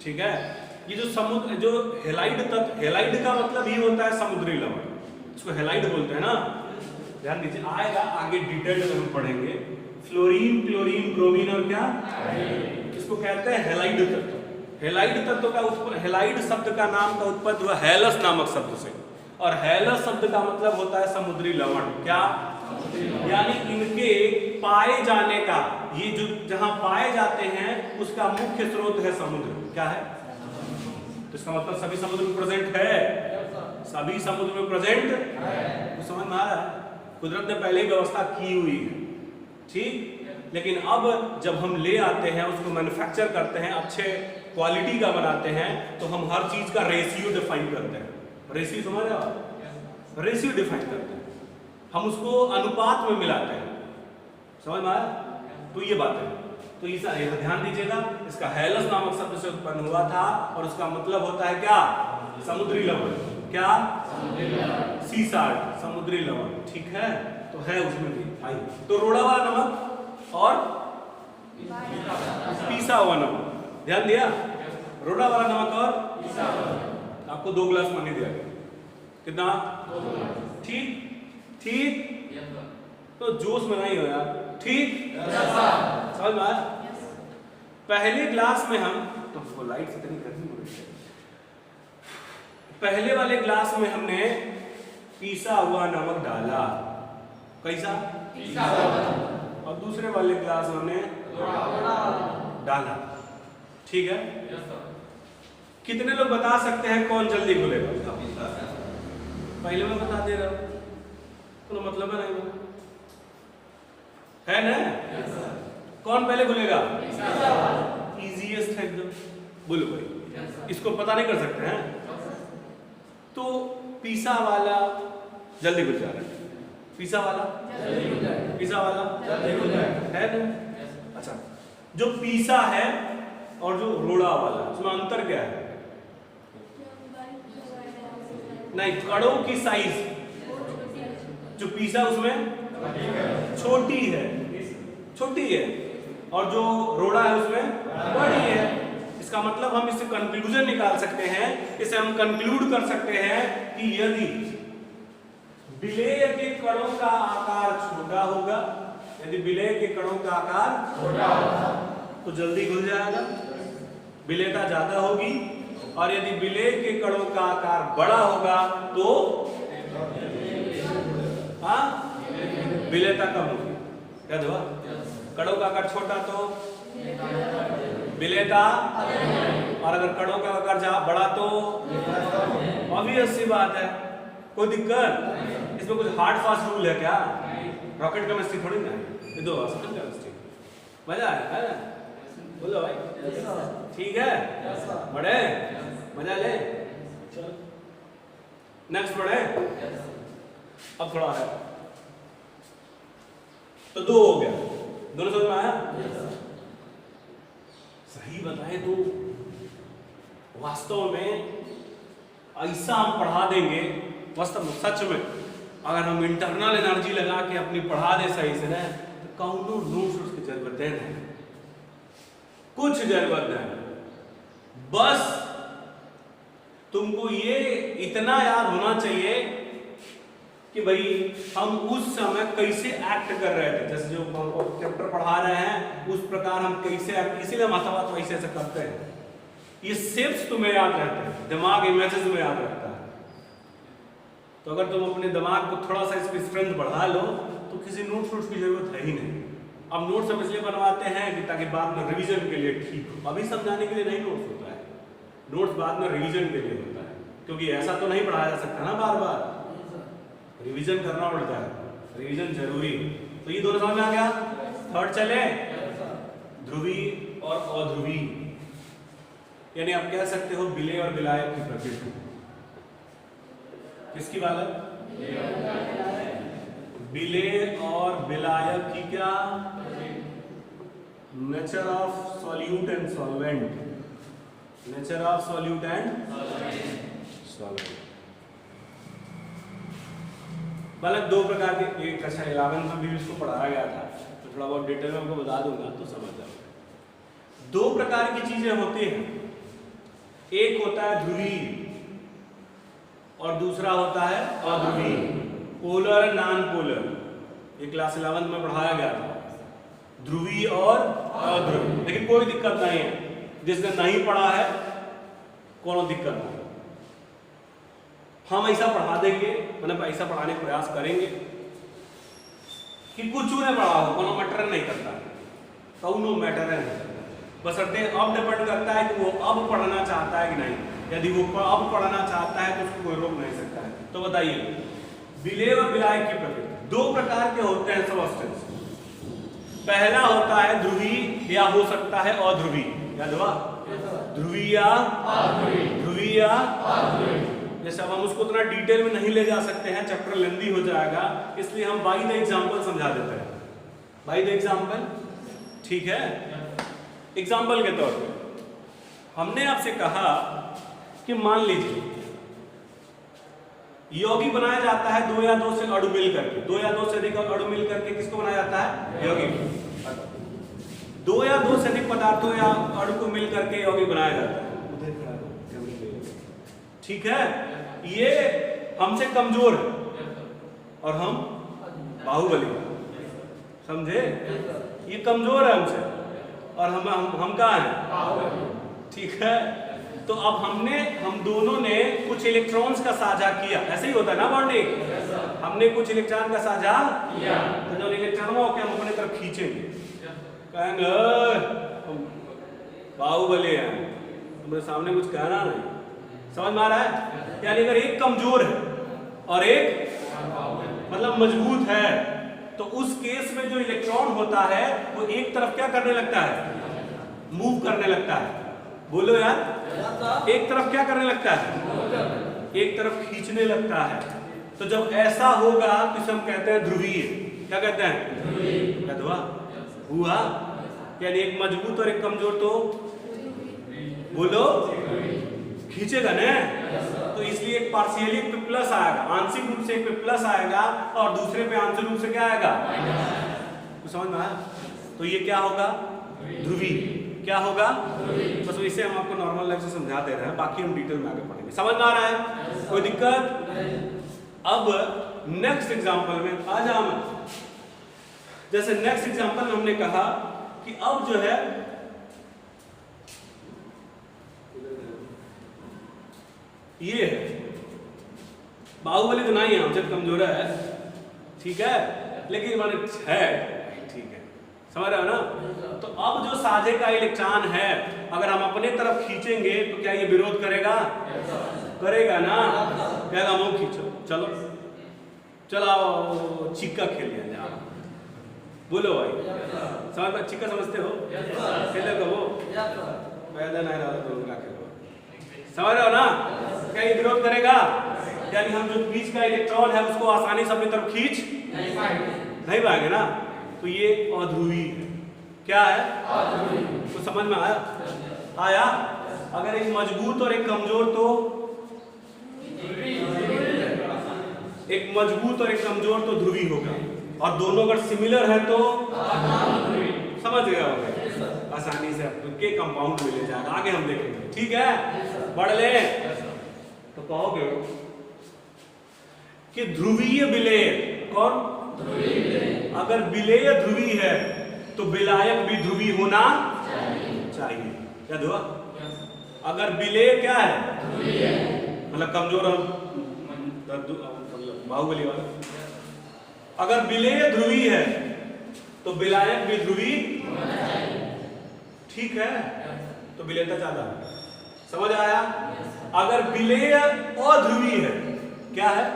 ठीक है, ये जो समुद्र, जो हैलाइड तत्व, हैलाइड का मतलब ही होता है समुद्री लवण, इसको हैलाइड बोलते हैं ना। ध्यान दीजिए, आएगा आगे डिटेल में हम पढ़ेंगे। फ्लोरीन, क्लोरीन, ब्रोमीन और क्या, इसको कहते हैं हैलाइड तत्व। हैलाइड तत्व का हैलाइड शब्द का नाम का उत्पत्ति हुआ हैलस नामक शब्द से, और हैलस शब्द का मतलब होता है समुद्री लवण। क्या? यानी इनके पाए जाने का, ये जो जहां पाए जाते हैं उसका मुख्य स्रोत है समुद्र। क्या है? तो इसका मतलब सभी समुद्र में प्रेजेंट है, सभी समुद्र में प्रेजेंट है। तो समझ में आ रहा है? कुदरत ने पहले ही व्यवस्था की हुई है, ठीक। लेकिन अब जब हम ले आते हैं, उसको मैन्युफैक्चर करते हैं, अच्छे क्वालिटी का बनाते हैं, तो हम हर चीज का रेशियो डिफाइन करते हैं। रेशियो समझ रहे हो? रेशियो डिफाइन करते हैं, हम उसको अनुपात में मिलाते हैं। समझ में आया? तो ये बात है। तो इस ध्यान दीजिएगा, इसका हैलस नामक शब्द से उत्पन्न हुआ था और उसका मतलब होता है क्या? समुद्री लवण। क्या? सी साल्ट, समुद्री लवण, ठीक है। तो है उसमें भी। आई तो रोड़ा वाला नमक और पीसा हुआ नमक, ध्यान दिया? रोड़ा वाला नमक और पीसा हुआ। आपको 2 गिलास पानी दिया गया, कितना? 2 गिलास, ठीक ठीक। तो जोश में नहीं हो यार, ठीक? समझ में आया? पहले ग्लास में हम, तो लाइट से इतनी गर्मी पहले वाले ग्लास में हमने पीसा हुआ नमक डाला, कैसा पीसा हुआ, और दूसरे वाले ग्लास में हमने डाला, ठीक है। कितने लोग बता सकते हैं कौन जल्दी घुलेगा? पहले मैं बता दे रहा हूं, तो मतलब है ना? कौन पहले घुलेगा? इजीएस्ट है एकदम, बोलो भाई, इसको पता नहीं कर सकते हैं। तो पीसा वाला जल्दी घुल जा रहा है, पीसा वाला है ना? अच्छा, जो पीसा है और जो रोड़ा वाला, उसमें अंतर क्या है? नहीं, कड़ों की साइज, जो पीसा उसमें छोटी है और जो रोड़ा है उसमें बड़ी है। इसका मतलब हम इससे कंक्लूजन निकाल सकते हैं, इसे हम कंक्लूड कर सकते हैं कि यदि विलेय के कणों का आकार छोटा होगा, यदि विलेय के कणों का आकार छोटा होगा तो जल्दी घुल जाएगा, विलेयता ज्यादा होगी, और यदि विलेय के कणों का आकार बड़ा होगा तो विलेयता कम होगी। याद हुआ? कणों का आकार छोटा तो विलेयता, और अगर कणों का आकार बड़ा तो ऑब्वियस सी बात है। कोई दिक्कत? इसमें कुछ हार्ड फास्ट रूल है क्या? रॉकेट केमिस्ट्री थोड़ी ना है, ये दो सिंपल केमिस्ट्री। मजा आया है ना? बोलो भाई, ठीक है? बढ़े, मजा ले, चलो नेक्स्ट बढ़े। अब थोड़ा है, तो दो हो गया, दोनों समझ में आया? सही बताएं तो वास्तव में ऐसा हम पढ़ा देंगे, वास्तव में सच में अगर हम इंटरनल एनर्जी लगा के अपनी पढ़ा दे सही से ना, तो कौनो नोट्स की जरूरत नहीं, कुछ जरूरत नहीं। बस तुमको ये इतना याद होना चाहिए कि भाई हम उस समय कैसे एक्ट कर रहे थे, जैसे जो हमको चैप्टर पढ़ा रहे हैं उस प्रकार हम कैसे एक्ट, इसीलिए हम अथवा तो ऐसे ऐसे करते हैं। ये शेप्स तुम्हें याद रहते हैं, दिमाग इमेजेस में याद रखता है। तो अगर तुम अपने दिमाग को थोड़ा सा इसकी स्ट्रेंथ बढ़ा लो तो किसी नोट्स की जरूरत है ही नहीं। अब नोट्स हम इसलिए बनवाते हैं कि ताकि बाद में रिवीजन के लिए ठीक हो, अभी समझाने के लिए नहीं नोट्स होता है, नोट्स बाद में रिवीजन के लिए होता है, क्योंकि ऐसा तो नहीं पढ़ाया जा सकता ना बार बार, रिवीजन करना पड़ता है, रिवीजन जरूरी। तो ये दोनों समझ में आ गया। थर्ड चले, ध्रुवी और अध्रुवी, यानी आप कह सकते हो विलेय और विलायक की प्रकृति। किसकी बात? विलेय और विलायक की क्या? Nature of solute and solvent, nature of solute and solvent. मतलब दो प्रकार के, एक कक्षा 11 में भी इसको पढ़ाया गया था, तो थोड़ा बहुत डिटेल में आपको बता दूंगा तो समझ जाओगे। दो प्रकार की चीजें होती हैं, एक होता है ध्रुवी और दूसरा होता है अध्रुवी, पोलर नॉन पोलर। ये क्लास 11 में पढ़ाया गया था, ध्रुवी और अध्रुवी। लेकिन कोई दिक्कत नहीं है, जिसने नहीं पढ़ा है कोनो दिक्कत नहीं, हम ऐसा पढ़ा देंगे, मतलब ऐसा पढ़ाने का प्रयास करेंगे कि कुछ ने पढ़ा हो, कोनो मैटर नहीं करता, कौनो मैटर नहीं करता, बस अब डिपेंड करता है कि वो अब पढ़ना चाहता है कि नहीं। यदि वो अब पढ़ना चाहता है तो उसको कोई रोक नहीं सकता है। तो बताइए, विलेय और विलायक की प्रकृति दो प्रकार के होते हैं सबस्टेंस। पहला होता है ध्रुवी या हो सकता है अध्रुवी। याद हुआ? ध्रुवी या ध्रुवी या जैसे अब हम उसको उतना डिटेल में नहीं ले जा सकते हैं, चैप्टर लेंदी हो जाएगा, इसलिए हम बाय द एग्जांपल समझा देते हैं। बाय द एग्जांपल, ठीक है? एग्जांपल के तौर पे हमने आपसे कहा कि मान लीजिए यौगिक बनाया जाता है दो या दो से अणु मिल करके, दो या दो से अधिक अणु मिल करके किसको बनाया जाता है? यौगिक। दो या दो से अधिक पदार्थों या अणु को मिल करके यौगिक बनाया जाता है, ठीक है? ये हमसे कमजोर है और हम बाहुबली, समझे? ये कमजोर है हमसे और हम कहाँ हैं? ठीक है? तो अब हम दोनों ने कुछ इलेक्ट्रॉन्स का साझा किया, ऐसे ही होता है ना बॉन्डिंग। हमने कुछ इलेक्ट्रॉन का साझा किया, तो जो इलेक्ट्रॉनों को हम अपने तरफ खींचेंगे, कहेंगे बाहुबली है, तुम्हारे सामने कुछ कहना नहीं। समझ में आ रहा है? यानी अगर एक कमजोर है और एक मतलब मजबूत है, तो उस केस में जो इलेक्ट्रॉन होता है वो एक तरफ क्या करने लगता है, मूव करने लगता है। बोलो यार, एक तरफ क्या करने लगता है, एक तरफ खींचने लगता है। तो जब ऐसा होगा तो इसे हम कहते हैं ध्रुवीय। क्या कहते हैं? क्या हुआ? यानी एक मजबूत और एक कमजोर तो बोलो खींचेगा ना। तो इसलिए एक पार्शियली पे प्लस आएगा, आंशिक रूप से एक पे प्लस आएगा और दूसरे पे आंशिक रूप से क्या आएगा, तो समझ में आया? तो ये क्या होगा, ध्रुवी। क्या होगा? बस इसे हम आपको नॉर्मल लाइफ से समझा दे रहे हैं, बाकी हम डिटेल में आगे पढ़ेंगे। समझ में आ रहा है? कोई दिक्कत? अब नेक्स्ट एग्जांपल में आ जाओ। जैसे नेक्स्ट एग्जांपल में हमने कहा कि अब जो है ये है बाहुबली तो नहीं है, हमसे कमजोर है, ठीक है, लेकिन माने है, ठीक है, समझ रहे हो ना? तो अब जो साझे का इलेक्ट्रॉन है अगर हम अपने तरफ खींचेंगे तो क्या ये विरोध करेगा? करेगा ना। क्या हम खींचो, चलो चलो चिक्का खेल लिया जाए। बोलो भाई, समझ में? चिक्का समझते हो? खेलेगा वो पैदा नहीं रहा तो उनका खेलो, समझ रहे हो ना? क्या ये विरोध करेगा? यानी हम जो बीच का इलेक्ट्रॉन है उसको आसानी से अपनी तरफ खींच नहीं पाएंगे ना। तो ये अध्रुवी है। क्या है? अध्रुवी। तो समझ में आया? आया? अगर एक मजबूत और एक कमजोर तो एक मजबूत और एक कमजोर तो ध्रुवी होगा, और दोनों अगर सिमिलर है तो समझ गया होगा, आसानी से उनके कंपाउंड मिल जाएगा। आगे हम देखेंगे, ठीक है? बढ़ ले तो कहोगे कि ध्रुवीय विलेय कौन? अगर विलेय ध्रुवी है तो विलायक भी ध्रुवी होना चाहिए। क्या हुआ? अगर विलेय क्या है, मतलब कमजोर और बाहुबली वाला, अगर विलेय ध्रुवी है तो विलायक भी ध्रुवी, ठीक है? तो विलेयता ज्यादा है। समझ आया? अगर विलेय अध्रुवी है, क्या है?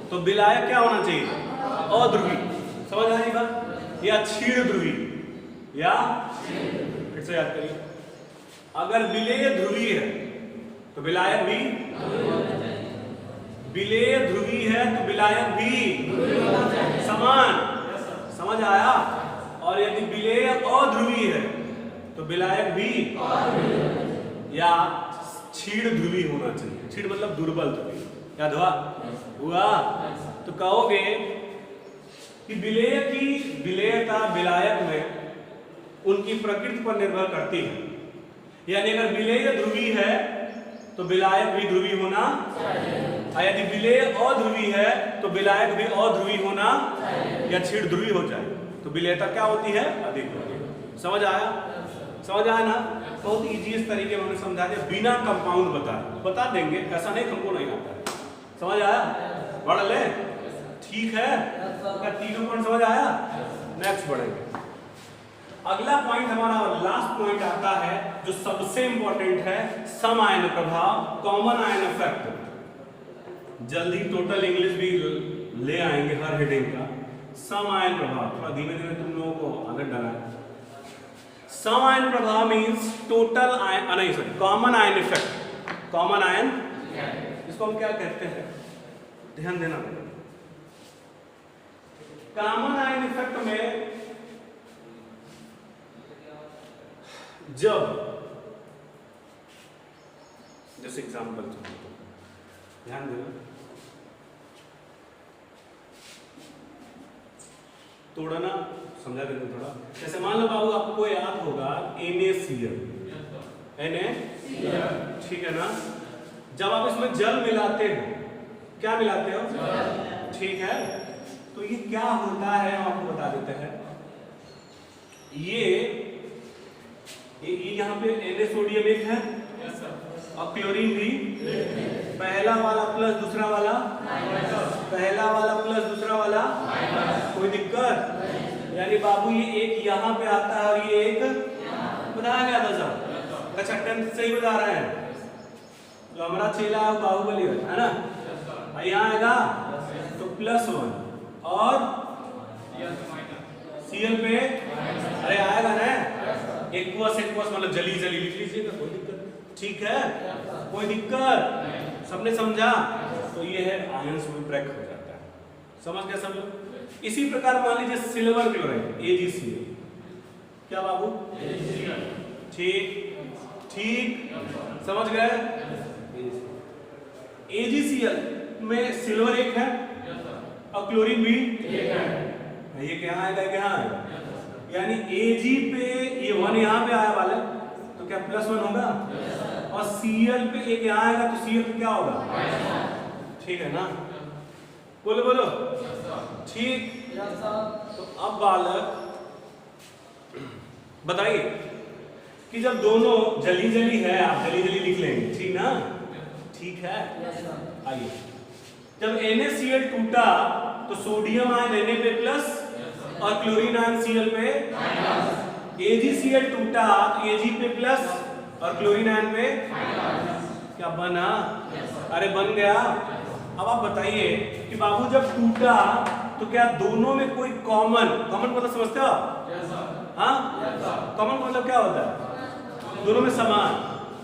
तो विलायक क्या होना चाहिए? अध्रुवी। समझ आई बात? या क्षीण ध्रुवी, या फिर से याद करिए, अगर विलेय ध्रुवी है तो विलायक भी, विलेय ध्रुवी है तो विलायक भी समान। समझ आया? और यदि विलेय अध्रुवी है तो विलायक भी या क्षीण ध्रुवी होना चाहिए। क्षीण मतलब दुर्बल ध्रुवी। याद हुआ? तो कहोगे कि विलेय की विलेयता विलायक में उनकी प्रकृति पर निर्भर करती है। यानी अगर विलेय ध्रुवी है तो विलायक भी ध्रुवी होना, और यदि विलेय अध्रुवी है तो विलायक भी अध्रुवी होना या क्षीण ध्रुवी हो जाए तो विलेयता क्या होती है? अधिक होती है। समझ आया? समझ आया ना? बहुत इजी इस तरीके में हमने समझा दिया, बिना कंपाउंड बता देंगे, ऐसा नहीं हमको नहीं आता है। समझ आया? बढ़ ले, ठीक है? क्या तीनों पॉइंट समझ आया? नेक्स्ट बढ़ेंगे। अगला पॉइंट हमारा लास्ट पॉइंट आता है जो सबसे इंपॉर्टेंट है, सम आयन प्रभाव, कॉमन आयन इफेक्ट। जल्दी टोटल इंग्लिश भी ले आएंगे हर हेडिंग का। सम आयन प्रभाव, थोड़ा धीमे धीमे तुम लोगों को आदत डालना है। सम आयन प्रभाव मीन्स टोटल आयन, नहीं sorry, common ion effect. Common ion, इसको हम क्या कहते हैं? ध्यान देना। कॉमन आयन इफेक्ट में जब, जैसे एग्जाम्पल ध्यान देना, तोड़ना समझा देना थोड़ा। जैसे मान लो बाबू आपको याद होगा NaCl, ठीक है ना? जब आप इसमें जल मिलाते हो, क्या मिलाते हो? ठीक है? तो ये क्या होता है हम आपको बता देते हैं। ये यहाँ पे Na सोडियम एक है, और क्लोरीन भी पहला वाला प्लस दूसरा वाला पहला वाला प्लस दूसरा वाला कोई दिक्कत? यानी बाबू ये एक यहाँ पे आता है और ये एक बताया गया था सब। अच्छा टेंथ सही बता रहे हैं तो हमारा चेला बाहुबली है ना। यहाँ आएगा तो +1 और Cl पे अरे आएगा ना एक्वस मतलब जली जली लिख लीजिएगा, कोई दिक्कत? ठीक है, कोई दिक्कत? सबने समझा? तो ये है आयंस में ब्रेक हो जाता है, समझ गए सब लोग? इसी प्रकार मान लीजिए सिल्वर क्लोराइड AgCl, क्या बाबू? ठीक ठीक, समझ गए? AgCl में सिल्वर एक है और क्लोरीन भी एक है। ये क्या आएगा क्या आएगा? यानी Ag पे ये 1 यहाँ पे आया वाला तो क्या +1 होगा और Cl पे एक यहाँ आएगा तो Cl पे क्या होगा? ठीक है ना? बोलो बोलो ठीक। तो अब बालक बताइए कि जब दोनों जली जली है, आप जली जली लिख लेंगे, ठीक ना? ठीक है, आइए जब NaCl टूटा तो सोडियम आयन Na पे प्लस और क्लोरीन आयन Cl पे AgCl टूटा तो Ag पे प्लस और क्लोरीन आयन पे क्या बना? अरे बन गया। अब आप बताइए कि बाबू जब टूटा तो क्या दोनों में कोई कॉमन मतलब समझते हो? हाँ, कॉमन मतलब क्या होता है? दोनों में समान,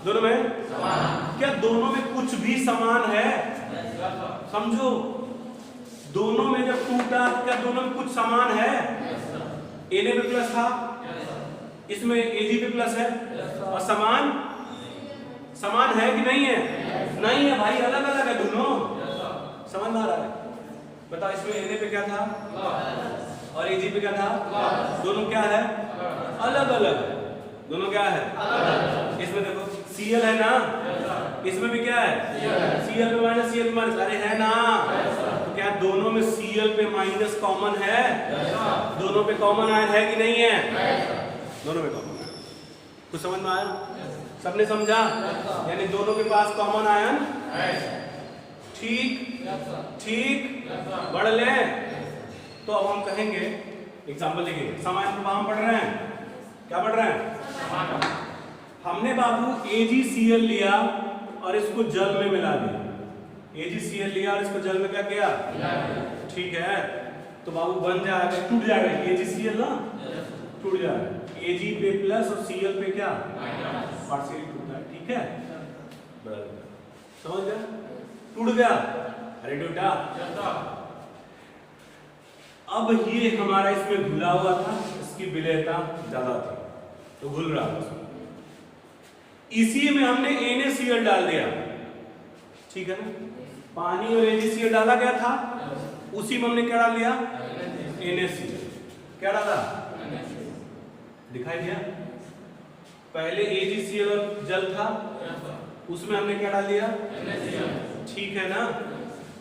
दोनों में क्या दोनों में कुछ भी समान है? समझो, दोनों में जब टूटा तो क्या दोनों में कुछ समान है? Na पे प्लस था, इसमें Ag पे प्लस है और समान है कि नहीं है? नहीं है भाई, अलग अलग है दोनों। समझ में आ रहा है? बताओ, इसमें Na पे क्या था और Ag पे क्या था? दोनों क्या है? अलग अलग है। दोनों क्या है? इसमें देखो Cl है ना, इसमें भी क्या है? Cl पे माइनस Cl पे माइनस, अरे है ना? तो क्या दोनों में Cl पे माइनस कॉमन है? दोनों पे कॉमन आयन है कि नहीं है? दोनों में कॉमन है। कुछ समझ में आया? सबने समझा? यानी दोनों के पास कॉमन आयन है। ठीक ठीक, बढ़ ले। तो अब हम कहेंगे एग्जाम्पल देखिए, समान प्रभाव हम पढ़ रहे हैं, क्या पढ़ रहे हैं? हमने बाबू AgCl लिया और इसको जल में मिला दिया। AgCl लिया और इसको जल में क्या किया? ठीक है, तो बाबू बन जाएगा, टूट जाएगा AgCl ना, टूट जाएगा। Ag पे प्लस और Cl पे क्या? पार्शियली टूटा है। ठीक है, समझ गया? टूट गया, अरे टूटा। अब ये हमारा इसमें घुला हुआ था, इसकी विलेयता ज्यादा थी तो घुल रहा था, इसी में हमने NaCl डाल दिया। ठीक है ना? पानी और AgCl डाला गया था, उसी में हमने क्या डाल दिया? NaCl। क्या डाला? दिखाई दिया? पहले AgCl और जल था, उसमें हमने क्या डाल दिया? ठीक है ना?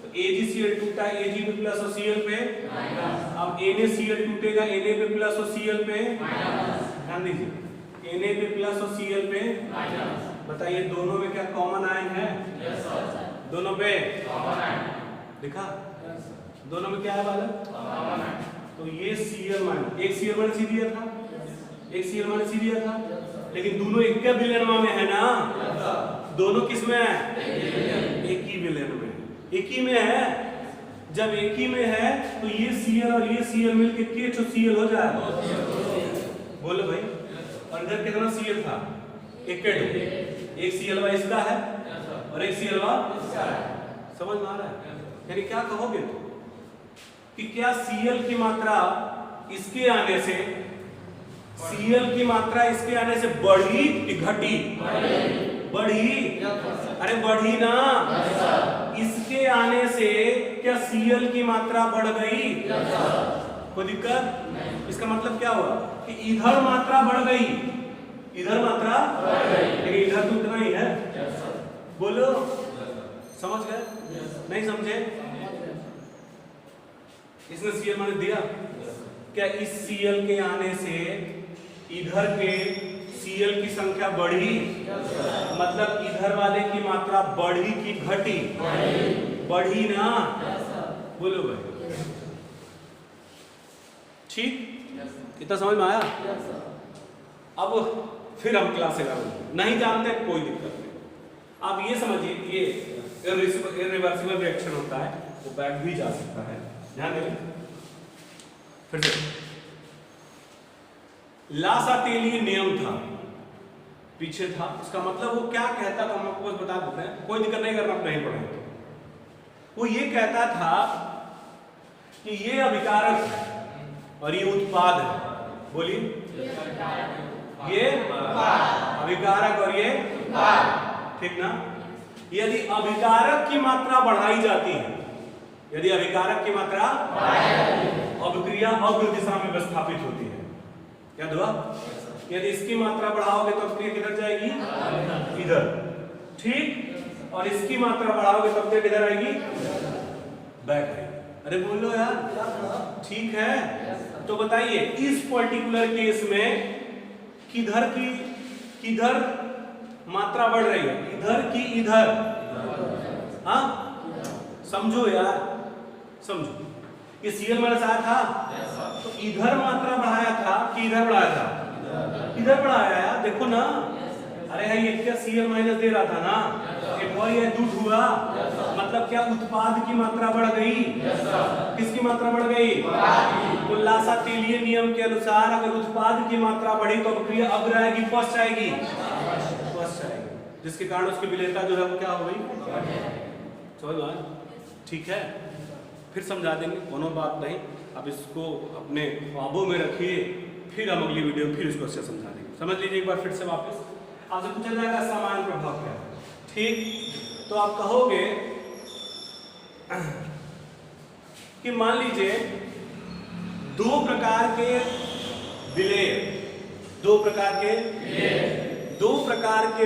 तो AgCl टूटा Ag पे प्लस और Cl पे, अब NaCl टूटेगा Na पे प्लस और Cl पे, ध्यान दीजिए Na पे प्लस और Cl पे। बताइए दोनों में क्या कॉमन आयन है? दोनों पे दिखा? दोनों में क्या है बालक? तो ये Cl माइनस एक Cl माइनस दिया था, एक Cl माइनस दिया था, लेकिन दोनों एक के विलयनमा में है ना? दोनों किस में है? एक ही विलयन में, एक ही में है। जब एक ही में है तो ये Cl और ये Cl मिलके के Cl हो जाएगा। बोलो भाई, और इधर कितना Cl था? एक Cl इसका है और एक Cl इसका है। समझ में आ रहा है? यानी क्या कहोगे तो कि क्या Cl की मात्रा इसके आने से, Cl की मात्रा इसके आने से बढ़ी कि घटी? बढ़ी। अरे बढ़ी ना, इसके आने से क्या Cl की मात्रा बढ़ गई? कोई दिक्कत? इसका मतलब क्या हुआ कि इधर मात्रा बढ़ गई, इधर मात्रा लेकिन इधर तो इतना ही है। बोलो, समझ गए? नहीं समझे? इसने Cl माने दिया, क्या इस Cl के आने से इधर के Cl की संख्या बढ़ी, मतलब इधर वाले की मात्रा बढ़ी कि घटी? बढ़ी ना, बोलो भाई। ठीक, इतना समझ में आया? अब फिर हम क्लास 11 नहीं जानते, कोई दिक्कत नहीं। आप ये समझिए, ये इरिवर्सिबल रिएक्शन होता है, वो बैक भी जा सकता है, ध्यान दें। फिर से लासाटेलियन नियम था, पीछे था, इसका मतलब वो क्या कहता था हम आपको बता देते हैं, कोई दिक्कत नहीं करना, आप नहीं पढ़ेंगे। वो ये कहता था कि ये अभिकारक है और ये उत्पाद है। बोलिए, ये अभिकारक और ये ठीक ना? यदि अभिकारक की मात्रा बढ़ाई जाती है, यदि अभिकारक की मात्रा अभिक्रिया अग्र दिशा में विस्थापित होती है, क्या हुआ? यदि इसकी मात्रा बढ़ाओगे तो अभिक्रिया किधर जाएगी? इधर, ठीक। और इसकी मात्रा बढ़ाओगे तो अभिक्रिया किधर आएगी? बैक आएगी। अरे बोल लो यार, ठीक है। तो बताइए इस पर्टिकुलर केस में किधर मात्रा बढ़ रही है? इधर की इधर? हाँ, समझो यार, समझो। ये Cl माइनस आया था, तो इधर मात्रा बढ़ाया था कि इधर बढ़ाया था? इधर बढ़ाया यार, देखो ना। अरे है ये क्या Cl माइनस दे रहा था ना, एक और ये दूध हुआ, मतलब क्या उत्पाद की मात्रा बढ़ गई? किसकी मात्रा बढ़ गई? तो लासाटेलियन नियम के अनुसार अगर उत्पाद की मात्रा बढ़ी तो अभिक्रिया अग्र आएगी, पश्च आएगी? पश्च आएगी, जिसके कारण उसकी विलेयता जो है वो क्या हो गई? चलो ठीक है, फिर समझा देंगे, कोनो बात नहीं। अब इसको अपने ख्वाबों में रखिए, फिर हम अगली वीडियो फिर इसको अच्छे समझा देंगे। समझ लीजिए एक बार फिर से वापस। आपसे पूछा जाएगा समान प्रभाव क्या है, ठीक? तो आप कहोगे कि मान लीजिए दो प्रकार के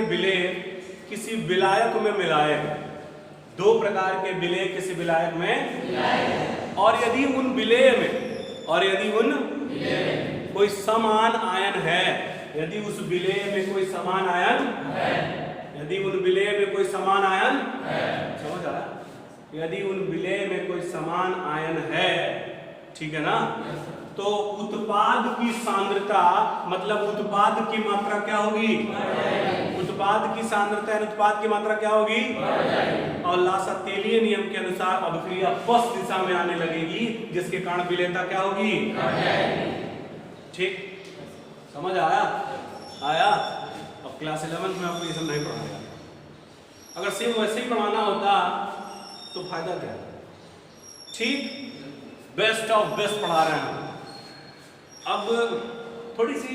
विलेय किसी विलायक में मिलाए, दो प्रकार के विलेय किसी विलायक में, और यदि उन विलेय में कोई समान आयन है, यदि उस विलेय में कोई समान आयन है, यदि उन विलेय में कोई समान आयन है, समझ आया? यदि उन विलेय में कोई समान आयन है, ठीक है ना, तो उत्पाद की सांद्रता, मतलब उत्पाद की मात्रा क्या होगी? उत्पाद की सांद्रता उत्पाद की मात्रा क्या होगी? और लासाटेलियन नियम के अनुसार अभिक्रिया पश्च दिशा में आने लगेगी, जिसके कारण विलेयता क्या होगी? ठीक, समझ आया? अब क्लास 11 में आपको ये सब नहीं पढ़ाएगा। अगर सिर्फ वैसे ही पढ़ाना होता तो फायदा क्या है? ठीक, बेस्ट ऑफ बेस्ट पढ़ा रहे हैं। अब थोड़ी सी,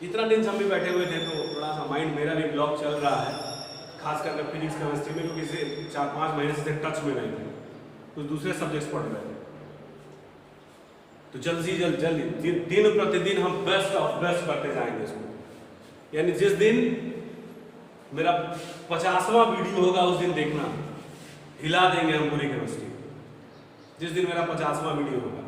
इतना दिन से हम भी बैठे हुए थे तो थोड़ा सा माइंड मेरा भी ब्लॉक चल रहा है, खास करके फिजिक्स केमिस्ट्री में, क्योंकि इसे 4-5 महीने से टच में नहीं थे, कुछ दूसरे सब्जेक्ट्स पढ़ रहे थे। तो जल्दी दिन प्रतिदिन हम बेस्ट ऑफ बेस्ट करते जाएंगे इसको। यानी जिस दिन मेरा 50वां वीडियो होगा उस दिन देखना, हिला देंगे हम पूरी केमिस्ट्री। जिस दिन मेरा 50वां वीडियो होगा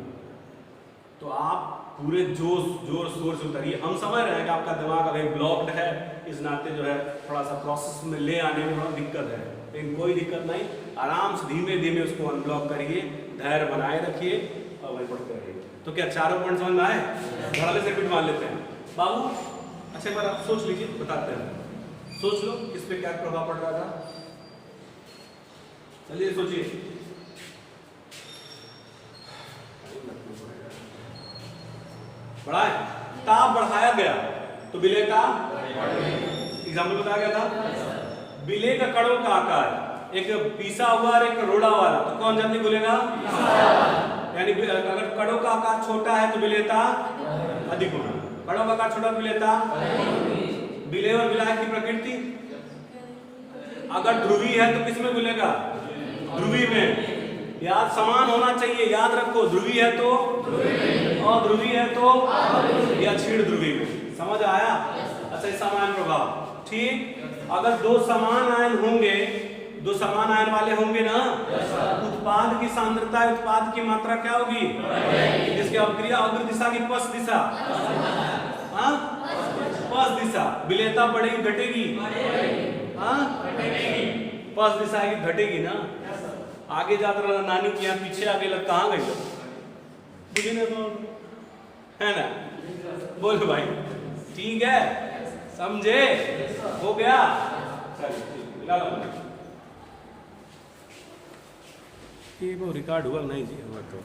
तो आप पूरे जोर शोर से उतरिए। हम समझ रहे हैं कि आपका दिमाग अभी ब्लॉक्ड है, इस नाते जो है थोड़ा सा प्रोसेस में ले आने में थोड़ा दिक्कत है, लेकिन कोई दिक्कत नहीं, आराम से धीमे धीमे उसको अनब्लॉक करिए, धैर्य बनाए रखिए और वही पढ़ते रहिए। तो क्या चारों पॉइंट समझ में आए? धड़ल्ले से रिपीट मान लेते हैं बाबू। अच्छा एक बार आप सोच लीजिए, बताते हैं, सोच लो किस पे क्या प्रभाव पड़ रहा था। चलिए सोचिए। बढ़ाए, ताप बढ़ाया गया तो विलेयता, एग्जाम्पल बताया गया था। विलेय का कणों का आकार, एक पीसा हुआ और एक रोड़ा वाला, तो कौन जल्दी घुलेगा? यानी अगर कणों का आकार छोटा है तो विलेयता अधिक होगा, कणों का आकार छोटा विलेयता। विलेय और विलायक की प्रकृति, अगर ध्रुवी है तो किसमें घुलेगा? ध्रुवी में। याद समान होना चाहिए, याद रखो, ध्रुवी है तो अध्रुवी है तो या क्षीण ध्रुवी में। समझ आया? अच्छा, समान प्रभाव, ठीक। अगर दो समान आयन होंगे, दो समान आयन वाले होंगे ना, उत्पाद की सांद्रता, उत्पाद की मात्रा क्या होगी? जिसकी अभिक्रिया अग्र दिशा की पश्च दिशा, हाँ पस दिशा विलेयता बढ़ेगी घटेगी? हाँ पस दिशा आएगी घटेगी ना। आगे जाकर नानी के यहाँ पीछे आगे लग कहाँ गई लो बुझे ना तो है ना। बोलो भाई ठीक है समझे हो गया। चलिए लगा लो ये वो रिकॉर्ड हुआ नहीं जी हुआ तो